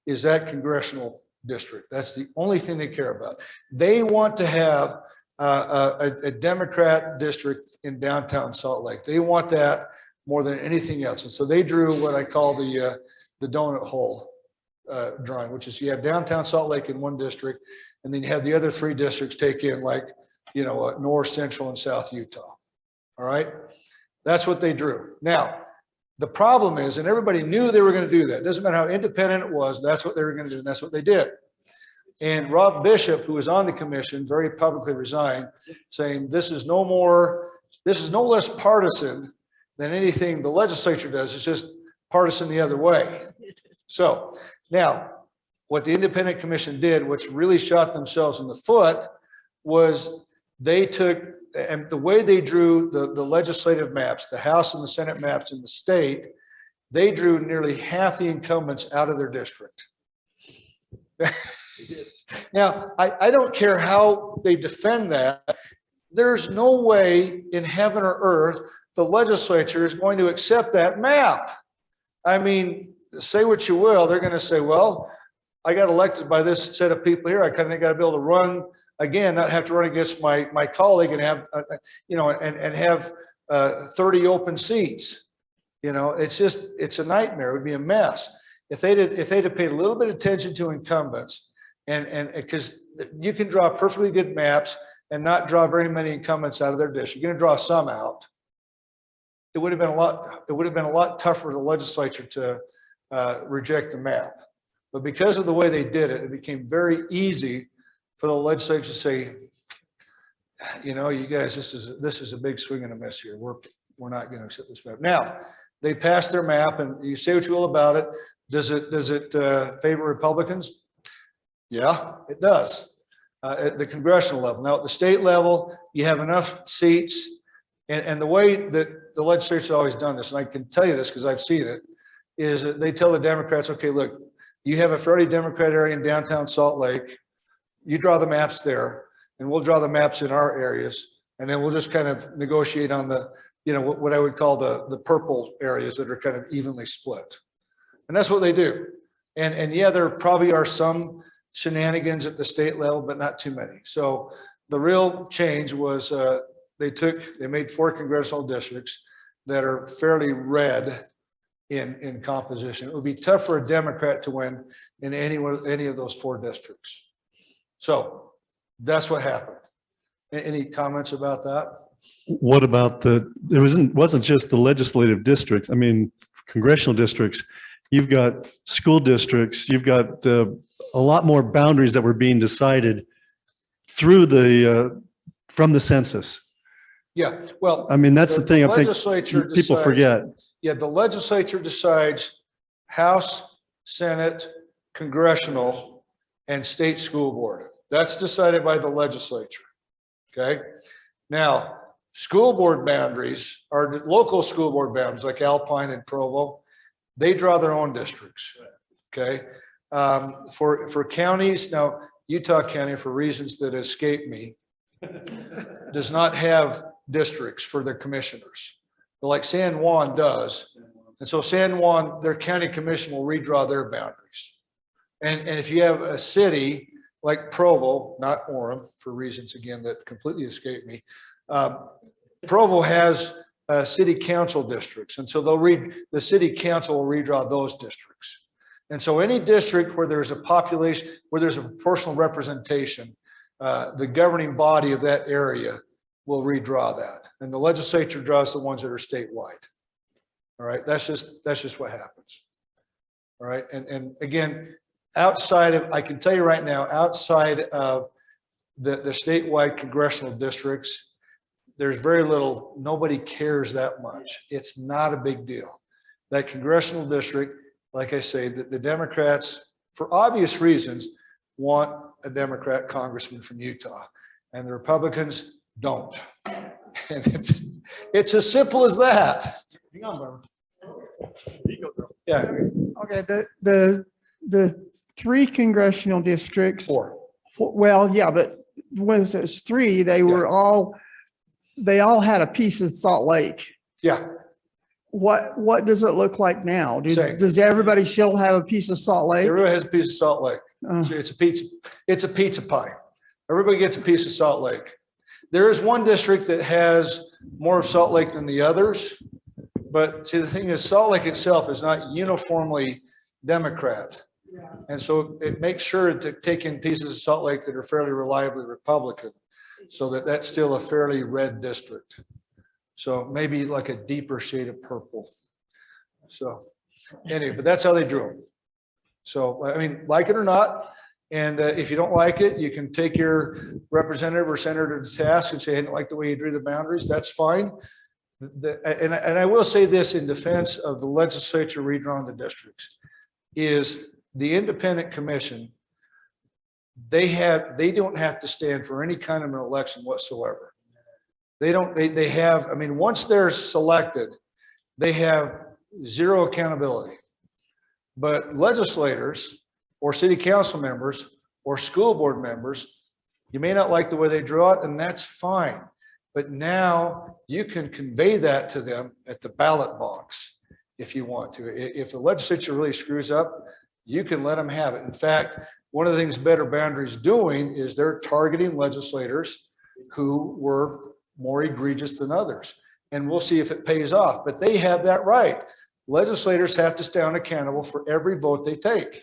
is that congressional district. That's the only thing they care about. They want to have a Democrat district in downtown Salt Lake. They want that more than anything else. And so they drew what I call the donut hole drawing, which is you have downtown Salt Lake in one district, and then you have the other three districts take in like, North, Central, and South Utah. All right. That's what they drew. Now, the problem is, and everybody knew they were going to do that. It doesn't matter how independent it was. That's what they were going to do. And that's what they did. And Rob Bishop, who was on the commission, very publicly resigned, saying this is no less partisan than anything the legislature does. It's just partisan the other way. So now what the independent commission did, which really shot themselves in the foot, was they took, and the way they drew the legislative maps, the House and the Senate maps in the state, they drew nearly half the incumbents out of their district. Now, I don't care how they defend that. There's no way in heaven or earth the legislature is going to accept that map. I mean, say what you will, they're going to say, well, I got elected by this set of people here. I kind of got to be able to run again, not have to run against my colleague and have, and have 30 open seats. It's a nightmare. It would be a mess. If they'd have paid a little bit of attention to incumbents, and because you can draw perfectly good maps and not draw very many incumbents out of their district. You're going to draw some out. It would have been a lot tougher for the legislature to reject the map. But because of the way they did it, it became very easy for the legislature to say, you guys, this is a big swing and a miss here. We're not going to accept this map. Now, they passed their map, and you say what you will about it. Does it favor Republicans? Yeah, it does. At the congressional level. Now, at the state level, you have enough seats, and the way that the legislature's always done this, and I can tell you this because I've seen it, is that they tell the Democrats, okay, look, you have a fairly Democrat area in downtown Salt Lake. You draw the maps there, and we'll draw the maps in our areas, and then we'll just kind of negotiate on the, what I would call the purple areas that are kind of evenly split. And that's what they do. And yeah, there probably are some shenanigans at the state level, but not too many. So the real change was they made 4 congressional districts that are fairly red in composition. It would be tough for a Democrat to win in any of those 4 districts. So that's what happened. Any comments about that? What about it wasn't just the legislative districts. I mean, congressional districts, you've got school districts, you've got a lot more boundaries that were being decided through from the census. Yeah, well, I mean, that's the thing I think people forget. Yeah, the legislature decides House, Senate, congressional, and state school board. That's decided by the legislature. Okay. Now, school board boundaries are local school board boundaries like Alpine and Provo. They draw their own districts. Okay. For counties, now Utah County, for reasons that escape me, does not have districts for their commissioners. But like San Juan does. And so San Juan, their county commission will redraw their boundaries. And if you have a city like Provo, not Orem, for reasons again that completely escape me, Provo has city council districts. And so the city council will redraw those districts. And so any district where there's a population, where there's a proportional representation, the governing body of that area will redraw that. And the legislature draws the ones that are statewide. All right, that's just what happens. All right, and again, outside of, I can tell you right now, outside of the statewide congressional districts, there's very little, nobody cares that much. It's not a big deal. That congressional district, like I say, the Democrats, for obvious reasons, want a Democrat congressman from Utah, and the Republicans don't. And it's as simple as that. Hang on, Barbara. Yeah. Okay, the three congressional districts. Four. Well, yeah, but when it was three, they all had a piece of Salt Lake. Yeah. What does it look like now? Same. Does everybody still have a piece of Salt Lake? Everybody has a piece of Salt Lake. It's a pizza pie. Everybody gets a piece of Salt Lake. There is one district that has more of Salt Lake than the others, but see, the thing is, Salt Lake itself is not uniformly Democrat. And so it makes sure to take in pieces of Salt Lake that are fairly reliably Republican, so that that's still a fairly red district. So maybe like a deeper shade of purple. So anyway, but that's how they drew them. So, I mean, like it or not, and if you don't like it, you can take your representative or senator to task and say, I didn't like the way you drew the boundaries. That's fine. And I will say this in defense of the legislature redrawing the districts, is the independent commission, they don't have to stand for any kind of an election whatsoever. They have, I mean, once they're selected, they have zero accountability. But legislators or city council members or school board members, you may not like the way they draw it, and that's fine. But now you can convey that to them at the ballot box if you want to. If the legislature really screws up, you can let them have it. In fact, one of the things Better Boundaries doing is they're targeting legislators who were more egregious than others. And we'll see if it pays off, but they have that right. Legislators have to stand accountable for every vote they take.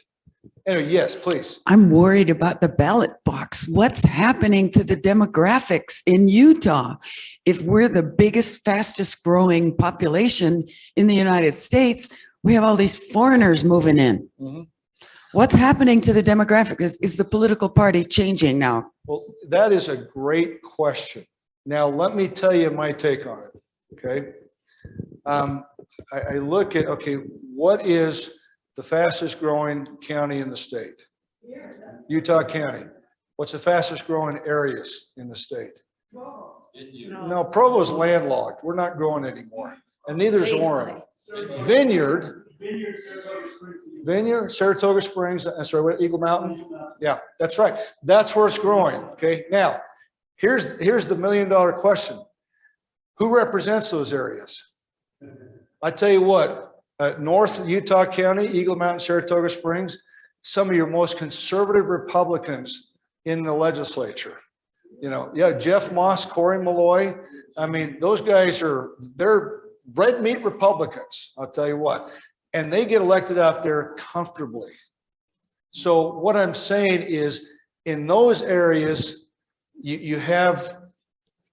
Anyway, yes, please. I'm worried about the ballot box. What's happening to the demographics in Utah? If we're the biggest, fastest growing population in the United States, we have all these foreigners moving in. Mm-hmm. What's happening to the demographics? Is the political party changing now? Well, that is a great question. Now, let me tell you my take on it, okay? I look at, okay, what is the fastest growing county in the state? Utah County. What's the fastest growing areas in the state? No, Provo's landlocked. We're not growing anymore. And neither is Warren. Vineyard, Saratoga Springs, and sorry, what, Eagle Mountain? Yeah, that's right. That's where it's growing, okay? Now, here's the $1 million question. Who represents those areas? I tell you what, North Utah County, Eagle Mountain, Saratoga Springs, some of your most conservative Republicans in the legislature. You know, yeah, Jeff Moss, Corey Malloy. I mean, those guys they're red meat Republicans, I'll tell you what. And they get elected out there comfortably. So what I'm saying is, in those areas,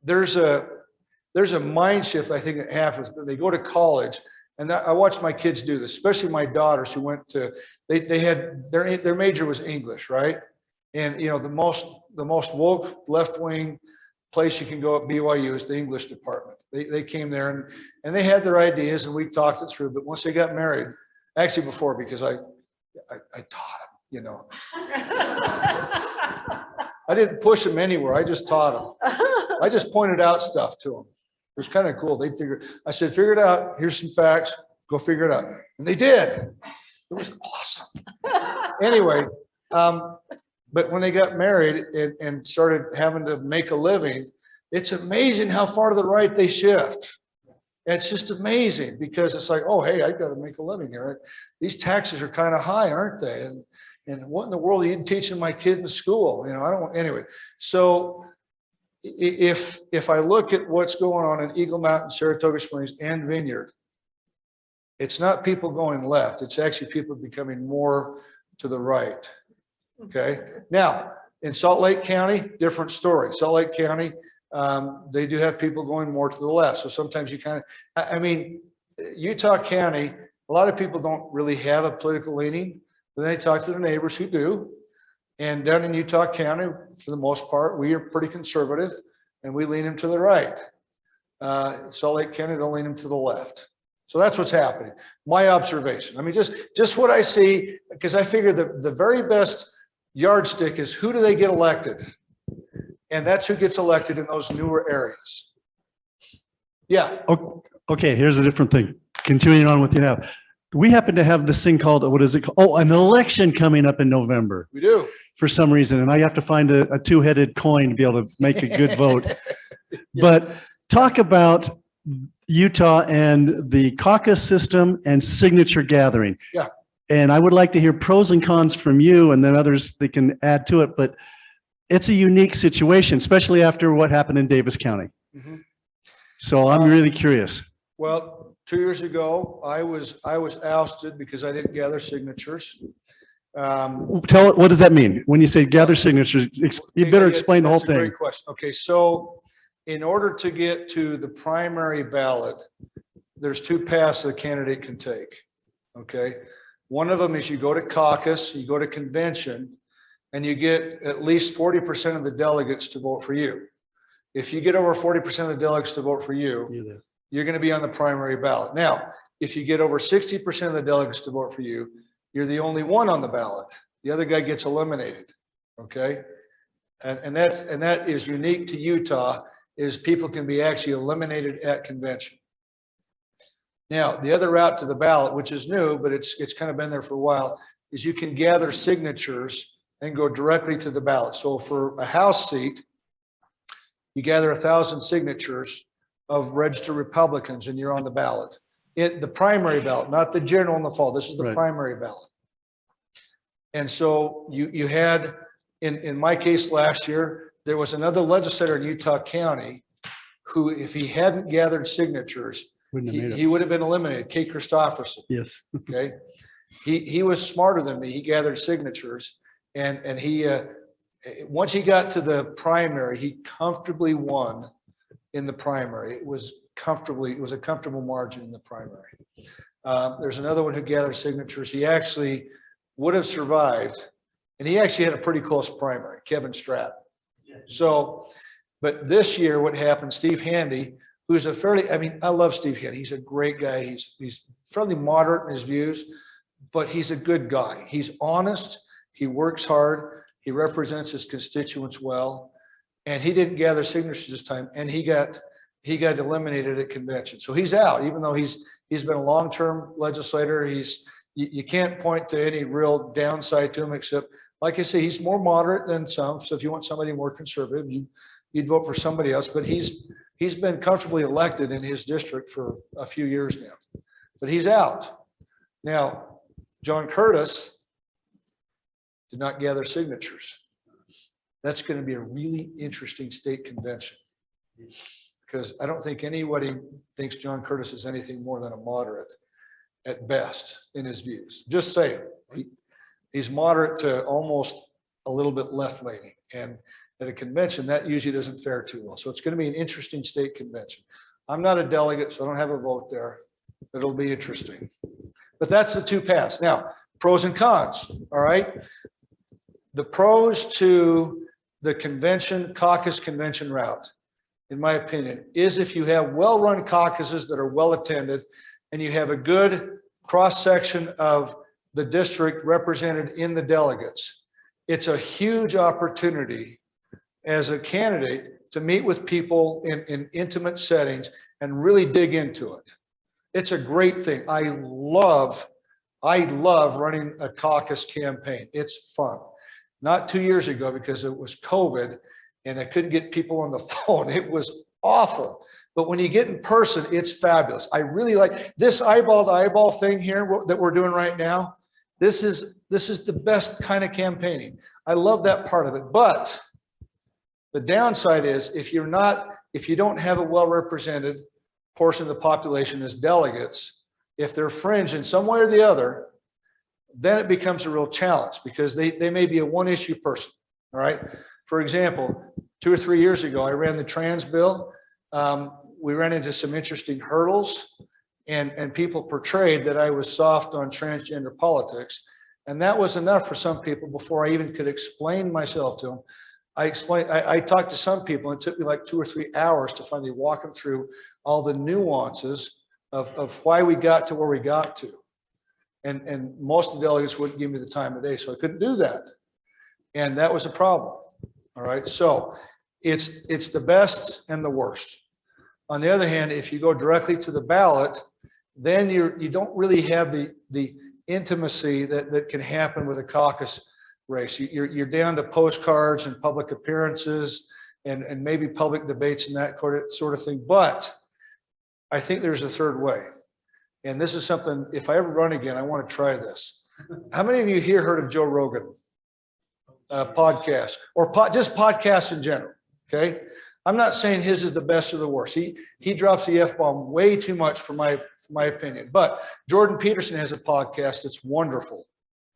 there's a mind shift, I think, that happens. They go to college, and I watch my kids do this, especially my daughters who went to, they had, their major was English, right? And, you know, the most woke left-wing place you can go at BYU is the English department. They came there and they had their ideas, and we talked it through. But once they got married, actually before, because I taught them, you know. I didn't push them anywhere. I just taught them. I just pointed out stuff to them. It was kind of cool. They figured, I said, figure it out. Here's some facts. Go figure it out. And they did. It was awesome. Anyway, but when they got married and started having to make a living, it's amazing how far to the right they shift. It's just amazing, because it's like, oh, hey, I've got to make a living here. These taxes are kind of high, aren't they? And what in the world are you teaching my kid in school? You know, I don't want, anyway. So if I look at what's going on in Eagle Mountain, Saratoga Springs, and Vineyard, it's not people going left. It's actually people becoming more to the right. Okay. Now, in Salt Lake County, different story. Salt Lake County, they do have people going more to the left. So sometimes you kind of, I mean, Utah County, a lot of people don't really have a political leaning, but they talk to their neighbors who do. And down in Utah County, for the most part, we are pretty conservative and we lean them to the right. Salt Lake County, they'll lean them to the left. So that's what's happening. My observation. I mean, just what I see, because I figure the very best yardstick is who do they get elected? And that's who gets elected in those newer areas. Yeah. Okay, here's a different thing. Continuing on with you have. We happen to have this thing called, what is it called? Oh, an election coming up in November. We do. For some reason, and I have to find a two-headed coin to be able to make a good vote. Yeah. But talk about Utah and the caucus system and signature gathering. Yeah. And I would like to hear pros and cons from you, and then others that can add to it. But it's a unique situation, especially after what happened in Davis County. Mm-hmm. So I'm really curious. Well, 2 years ago, I was ousted because I didn't gather signatures. What does that mean? When you say gather signatures, you better explain the whole That's a thing. great question. Okay, so in order to get to the primary ballot, there's two paths the candidate can take. Okay, one of them is you go to caucus, you go to convention, and you get at least 40% of the delegates to vote for you. If you get over 40% of the delegates to vote for you, you're going to be on the primary ballot. Now, if you get over 60% of the delegates to vote for you, you're the only one on the ballot. The other guy gets eliminated. Okay, and that is unique to Utah. Is people can be actually eliminated at convention. Now, the other route to the ballot, which is new, but it's kind of been there for a while, is you can gather signatures and go directly to the ballot. So for a House seat, you gather 1,000 signatures of registered Republicans and you're on the ballot. The primary ballot, not the general in the fall. This is the primary ballot. And so you had, in my case last year, there was another legislator in Utah County who, if he hadn't gathered signatures, he would have been eliminated, Kate Christopherson. Yes. Okay. He was smarter than me. He gathered signatures and he, once he got to the primary, he comfortably won in the primary. It was a comfortable margin in the primary. There's another one who gathered signatures. He actually would have survived, and he actually had a pretty close primary, Kevin Stratt. So, but this year, what happened, Steve Handy, who's a fairly, I mean, I love Steve Handy. He's a great guy. He's fairly moderate in his views, but he's a good guy. He's honest. He works hard. He represents his constituents well, and he didn't gather signatures this time, and he got eliminated at convention. So he's out, even though he's been a long-term legislator. You can't point to any real downside to him, except, like I say, he's more moderate than some. So if you want somebody more conservative, you'd vote for somebody else. But he's been comfortably elected in his district for a few years now. But he's out. Now, John Curtis did not gather signatures. That's going to be a really interesting state convention, because I don't think anybody thinks John Curtis is anything more than a moderate at best in his views. Just saying, he's moderate to almost a little bit left-leaning, and at a convention that usually doesn't fare too well. So it's going to be an interesting state convention. I'm not a delegate, so I don't have a vote there. It'll be interesting. But that's the two paths. Now, pros and cons. All right. The pros to the convention, caucus convention route, in my opinion, is if you have well-run caucuses that are well-attended and you have a good cross-section of the district represented in the delegates, it's a huge opportunity as a candidate to meet with people in intimate settings and really dig into it. It's a great thing. I love running a caucus campaign. It's fun. Not 2 years ago, because it was COVID and I couldn't get people on the phone. It was awful. But when you get in person, it's fabulous. I really like this eyeball to eyeball thing here that we're doing right now. This is the best kind of campaigning. I love that part of it. But the downside is if you don't have a well-represented portion of the population as delegates, if they're fringe in some way or the other, then it becomes a real challenge, because they may be a one-issue person. All right. For example, 2 or 3 years ago, I ran the trans bill. We ran into some interesting hurdles, and people portrayed that I was soft on transgender politics. And that was enough for some people before I even could explain myself to them. I talked to some people, and it took me like 2 or 3 hours to finally walk them through all the nuances of why we got to where we got to. And most of the delegates wouldn't give me the time of day, so I couldn't do that. And that was a problem. All right, so it's the best and the worst. On the other hand, if you go directly to the ballot, then you don't really have the intimacy that can happen with a caucus race. You're down to postcards and public appearances and maybe public debates and that sort of thing. But I think there's a third way. And this is something, if I ever run again, I want to try this. How many of you here heard of Joe Rogan podcast or just podcasts in general? Okay. I'm not saying his is the best or the worst. He drops the F-bomb way too much for my opinion. But Jordan Peterson has a podcast that's wonderful.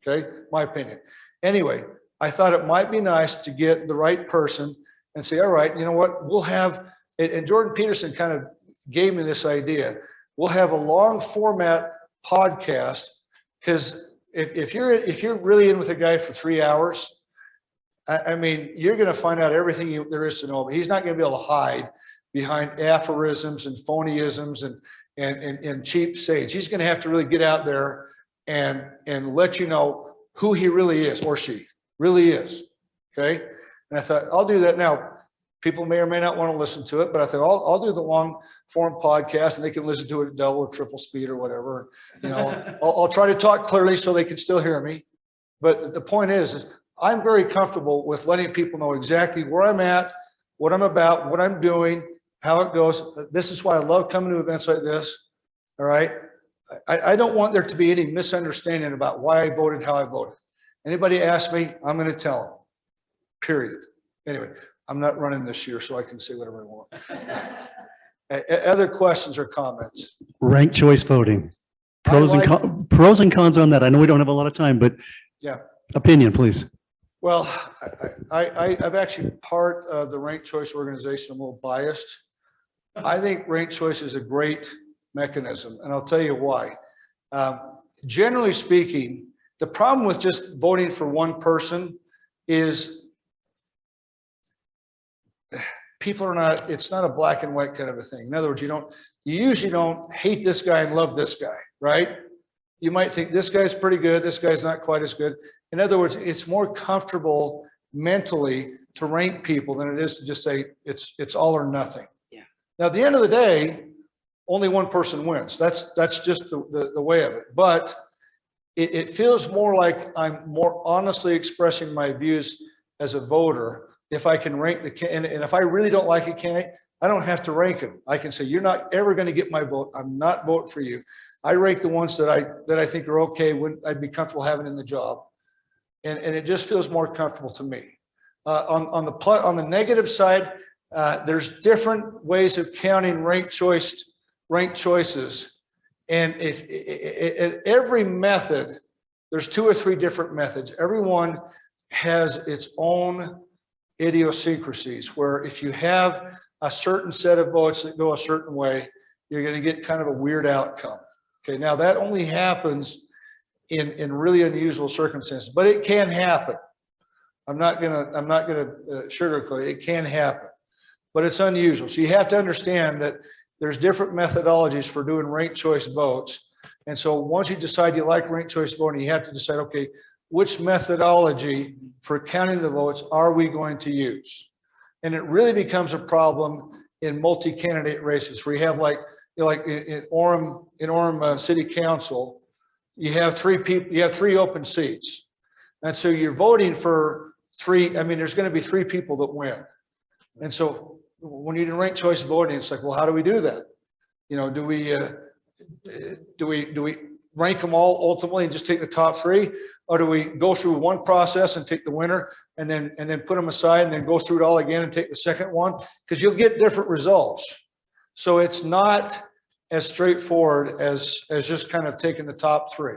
Okay. My opinion. Anyway, I thought it might be nice to get the right person and say, all right, you know what, we'll have, and Jordan Peterson kind of gave me this idea. We'll have a long format podcast, because if you're really in with a guy for 3 hours, I mean, you're going to find out everything there is to know, but he's not going to be able to hide behind aphorisms and phonyisms and cheap sayings. He's going to have to really get out there and let you know who he really is, or she really is. Okay. And I thought, I'll do that. Now, people may or may not want to listen to it, but I thought I'll do the long form podcast, and they can listen to it at double or triple speed or whatever. You know, I'll try to talk clearly so they can still hear me. But the point is I'm very comfortable with letting people know exactly where I'm at, what I'm about, what I'm doing, how it goes. This is why I love coming to events like this. All right. I don't want there to be any misunderstanding about why I voted, how I voted. Anybody ask me, I'm going to tell them, period. Anyway, I'm not running this year, so I can say whatever I want. Other questions or comments? Ranked choice voting. Pros and cons on that. I know we don't have a lot of time, but yeah, opinion, please. Well, I've actually part of the ranked choice organization. I'm a little biased. I think ranked choice is a great mechanism, and I'll tell you why. Generally speaking, the problem with just voting for one person is people are not, it's not a black and white kind of a thing. In other words, you usually don't hate this guy and love this guy, right? You might think this guy's pretty good, this guy's not quite as good. In other words, it's more comfortable mentally to rank people than it is to just say it's all or nothing. Yeah. Now, at the end of the day, only one person wins. That's just the way of it. But it feels more like I'm more honestly expressing my views as a voter if I can rank and if I really don't like a candidate, I don't have to rank him. I can say, you're not ever going to get my vote. I'm not voting for you. I rank the ones that I think are okay, I'd be comfortable having in the job. And it just feels more comfortable to me. On the negative side, there's different ways of counting ranked choices. And if every method, there's 2 or 3 different methods. Everyone has its own idiosyncrasies, where if you have a certain set of votes that go a certain way, you're going to get kind of a weird outcome. Okay, now that only happens in really unusual circumstances, but it can happen. I'm not gonna sugarcoat it. It can happen, but it's unusual. So you have to understand that there's different methodologies for doing ranked choice votes. And so once you decide you like ranked choice voting, you have to decide, okay, which methodology for counting the votes are we going to use? And it really becomes a problem in multi-candidate races where you have like in Orem City Council, you have 3 people, you have 3 open seats. And so you're voting for 3, I mean, there's going to be 3 people that win. And so when you do ranked choice voting, it's like, well, how do we do that? You know, do we rank them all ultimately and just take the top 3? Or do we go through one process and take the winner and then put them aside and then go through it all again and take the second one? Because you'll get different results. So it's not as straightforward as just kind of taking the top 3.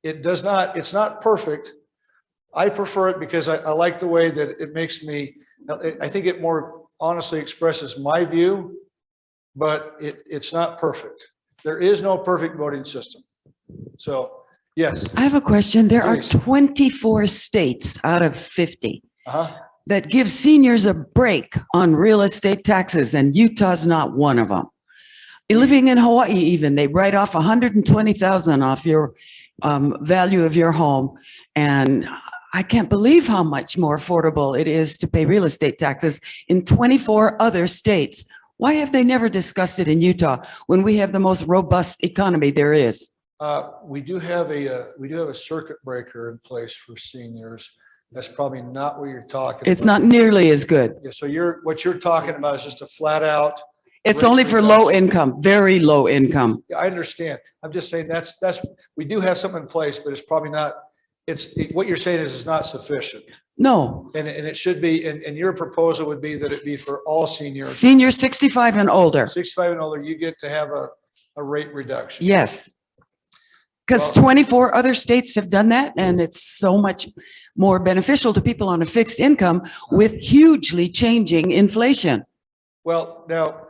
It's not perfect, I prefer it because I like the way that it makes me, I think it more honestly expresses my view, but it's not perfect. There is no perfect voting system. So, yes. I have a question. There are Please. 24 states out of 50 Uh-huh. that give seniors a break on real estate taxes, and Utah's not one of them. Living in Hawaii, even, they write off 120,000 off your value of your home. And I can't believe how much more affordable it is to pay real estate taxes in 24 other states. Why have they never discussed it in Utah when we have the most robust economy there is? We do have a circuit breaker in place for seniors. That's probably not what you're talking about. It's not nearly as good. Yeah, so what you're talking about is just a flat out. It's rate only for reduction. low income, very low income. Yeah, I understand. I'm just saying we do have something in place, but it's probably not, what you're saying is it's not sufficient. No, And it should be, and your proposal would be that it be for all seniors. seniors 65 and older. 65 and older, you get to have a rate reduction. Yes. Because Well- 24 other states have done that, and it's so much more beneficial to people on a fixed income with hugely changing inflation. Well, now,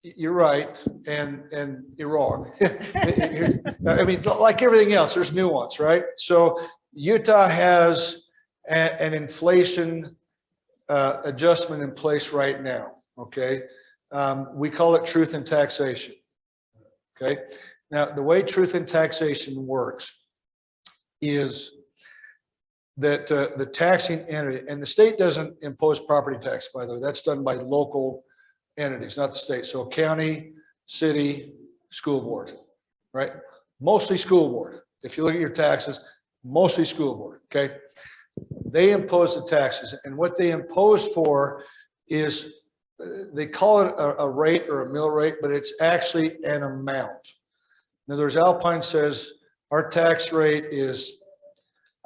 you're right, and you're wrong. I mean, like everything else, there's nuance, right? So Utah has an inflation adjustment in place right now, okay? We call it truth in taxation, okay? Now, the way truth in taxation works is that the taxing entity, and the state doesn't impose property tax, by the way, that's done by local entities, not the state. So county, city, school board, right? Mostly school board. If you look at your taxes, mostly school board, okay? They impose the taxes, and what they impose for is, they call it a rate or a mill rate, but it's actually an amount. In other words, Alpine says our tax rate is,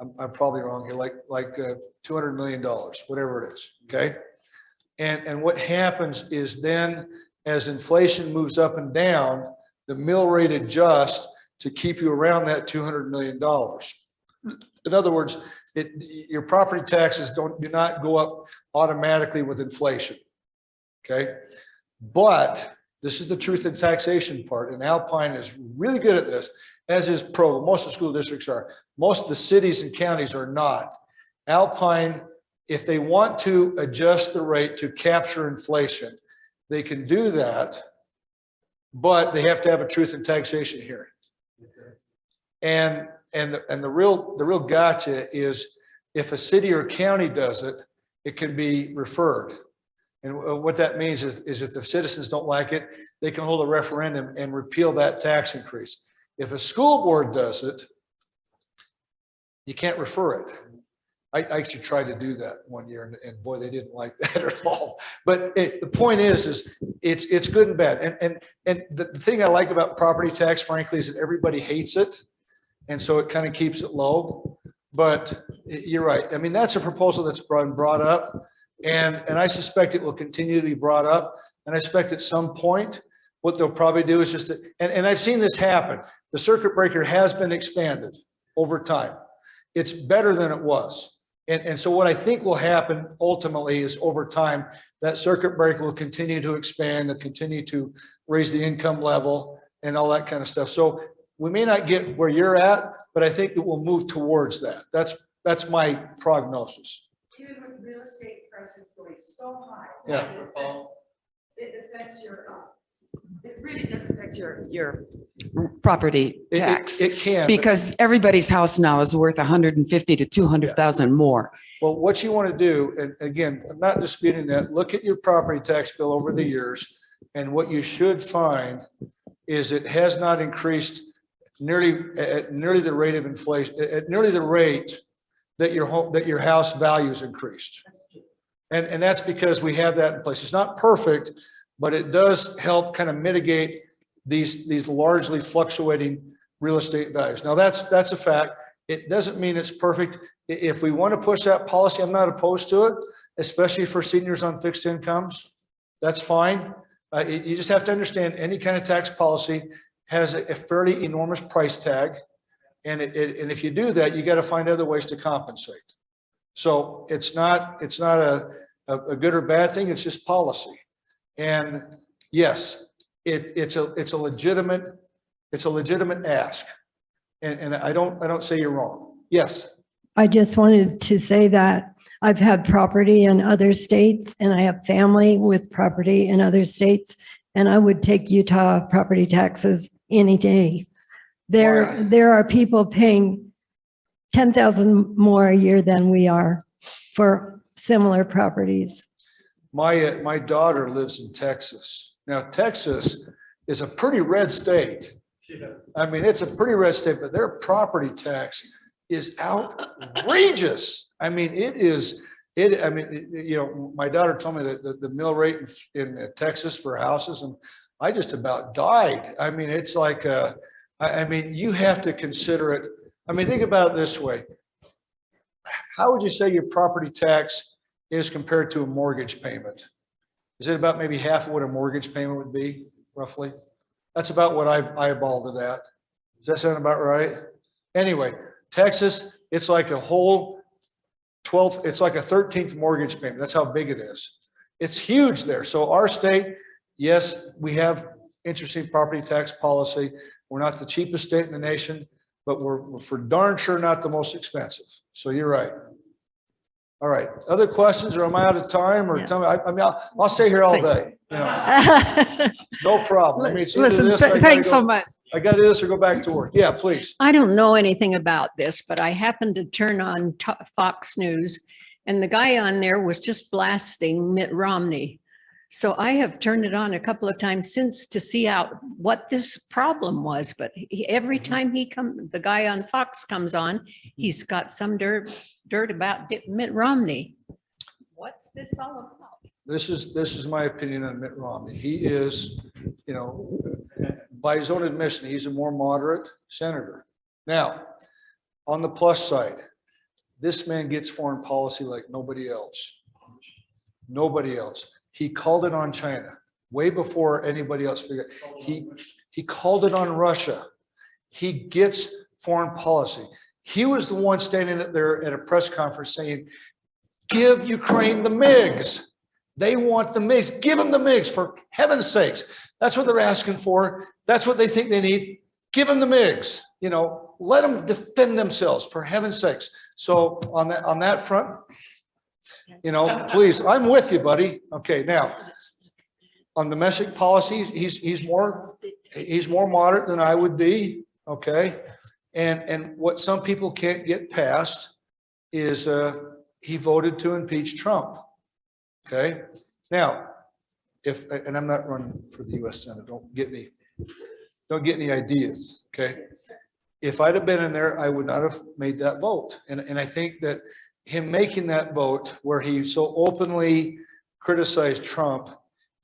I'm probably wrong here, like $200 million, whatever it is, okay? And what happens is then, as inflation moves up and down, the mill rate adjusts to keep you around that $200 million. In other words, your property taxes do not go up automatically with inflation, okay? But this is the truth in taxation part, and Alpine is really good at this, as is Provo. Most of the school districts are. Most of the cities and counties are not. Alpine, if they want to adjust the rate to capture inflation, they can do that, but they have to have a truth in taxation hearing. And the real gotcha is, if a city or county does it, it can be referred. And what that means is if the citizens don't like it, they can hold a referendum and repeal that tax increase. If a school board does it, you can't refer it. I actually tried to do that one year, and boy, they didn't like that at all. But the point is it's good and bad. And the thing I like about property tax, frankly, is that everybody hates it, and so it kind of keeps it low. But you're right. I mean, that's a proposal that's been brought up, and I suspect it will continue to be brought up. And I expect at some point, what they'll probably do is just, and I've seen this happen. The circuit breaker has been expanded over time. It's better than it was. And so what I think will happen ultimately is, over time, that circuit breaker will continue to expand and continue to raise the income level and all that kind of stuff. So we may not get where you're at, but I think that we'll move towards that. That's my prognosis. Even with real estate prices going so high. Yeah. It affects it really does affect your Property tax. It can. Because everybody's house now is worth 150 to 200,000 more. Well, what you want to do, and again, I'm not disputing that, look at your property tax bill over the years, and what you should find is it has not increased at nearly the rate of inflation, at nearly the rate that your house values increased. And that's because we have that in place. It's not perfect, but it does help kind of mitigate these largely fluctuating real estate values. Now that's a fact. It doesn't mean it's perfect. If we want to push that policy, I'm not opposed to it, especially for seniors on fixed incomes. That's fine. You just have to understand, any kind of tax policy has a fairly enormous price tag, And and if you do that, you got to find other ways to compensate. So it's not a good or bad thing. It's just policy. And yes, it's a legitimate ask. And I don't say you're wrong. Yes. I just wanted to say that I've had property in other states and I have family with property in other states, and I would take Utah property taxes any day. There are people paying 10,000 more a year than we are for similar properties. My daughter lives in Texas. Now, Texas is a pretty red state. I mean, it's a pretty red state, but their property tax is outrageous. I mean, my daughter told me that the mill rate in Texas for houses, and I just about died. I mean, it's like, you have to consider it. I mean, think about it this way. How would you say your property tax is compared to a mortgage payment? Is it about maybe half of what a mortgage payment would be, roughly? That's about what I've eyeballed it at. Does that sound about right? Anyway, Texas, it's like a whole 12th, it's like a 13th mortgage payment. That's how big it is. It's huge there. So our state, yes, we have interesting property tax policy. We're not the cheapest state in the nation, but we're for darn sure not the most expensive. So you're right. All right. Other questions, or am I out of time? Or tell me. I'll stay here all day. You know, no problem. I mean, Listen, thanks so much. I got to do this or go back to work. Yeah, please. I don't know anything about this, but I happened to turn on Fox News, and the guy on there was just blasting Mitt Romney. So I have turned it on a couple of times since to see out what this problem was. But every time the guy on Fox comes on, he's got some dirt about Mitt Romney. What's this all about? This is my opinion on Mitt Romney. He is, by his own admission, he's a more moderate senator. Now, on the plus side, this man gets foreign policy like nobody else. Nobody else. He called it on China way before anybody else figured. He called it on Russia. He gets foreign policy. He was the one standing there at a press conference saying, "Give Ukraine the MiGs. They want the MiGs. Give them the MiGs, for heaven's sakes." That's what they're asking for. That's what they think they need. Give them the MiGs. Let them defend themselves, for heaven's sakes. So on that front, please, I'm with you, buddy. Okay, now on domestic policies, he's more moderate than I would be. Okay, and what some people can't get past is he voted to impeach Trump. Okay, now and I'm not running for the U.S. Senate. Don't get any ideas. Okay, if I'd have been in there, I would not have made that vote. And I think that him making that vote where he so openly criticized Trump,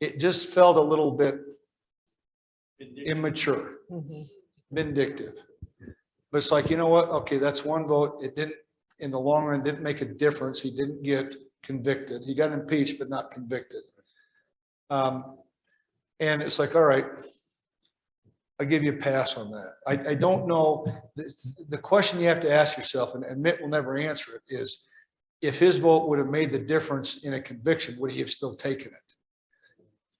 it just felt a little bit immature, vindictive. But it's like, you know what? Okay, that's one vote. It didn't, in the long run, didn't make a difference. He didn't get convicted. He got impeached, but not convicted. And it's like, all right, I'll give you a pass on that. I don't know. The question you have to ask yourself, and Mitt will never answer it, is if his vote would have made the difference in a conviction, would he have still taken it?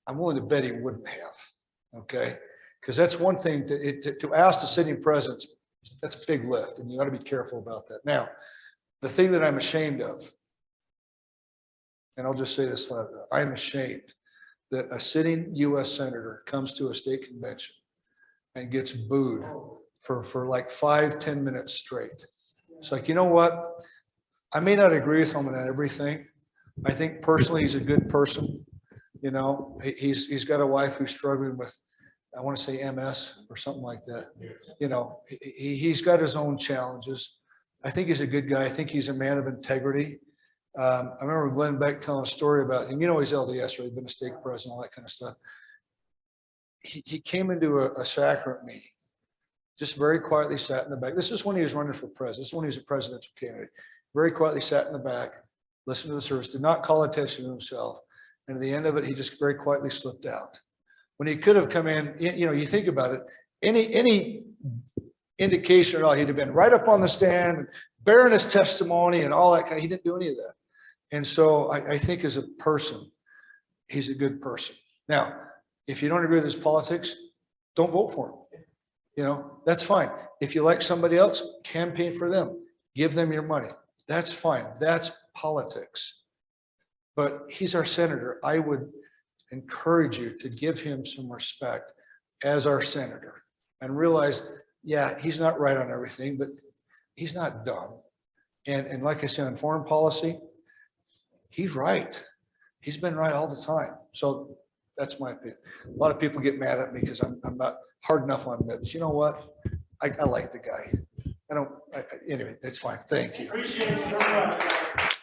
I'm willing to bet he wouldn't have. Okay, because that's one thing to ask the sitting president. That's a big lift, and you got to be careful about that. Now, the thing that I'm ashamed of, and I'll just say this flat out, I'm ashamed that a sitting U.S. senator comes to a state convention and gets booed for like 5-10 minutes straight. It's like, you know what? I may not agree with him on everything. I think personally he's a good person. He's got a wife who's struggling with, I want to say MS or something like that. He's got his own challenges. I think he's a good guy. I think he's a man of integrity. I remember Glenn Beck telling a story about him. He's LDS, right? He's been a stake president, all that kind of stuff. He came into a sacrament meeting, just very quietly sat in the back. This is when he was running for president. This is when he was a presidential candidate. Very quietly sat in the back, listened to the service, did not call attention to himself. And at the end of it, he just very quietly slipped out. When he could have come in, you think about it, any indication at all. He'd have been right up on the stand, bearing his testimony and all that kind of, he didn't do any of that. And so I think as a person, he's a good person. Now, if you don't agree with his politics, don't vote for him. You know, that's fine. If you like somebody else, campaign for them, give them your money. That's fine. That's politics. But he's our senator. I would encourage you to give him some respect as our senator and realize, yeah, he's not right on everything, but he's not dumb. And like I said, on foreign policy, he's right. He's been right all the time. So that's my opinion. A lot of people get mad at me because I'm not hard enough on Mittens. You know what? I like the guy. Anyway, it's fine. Thank you. Appreciate it very much.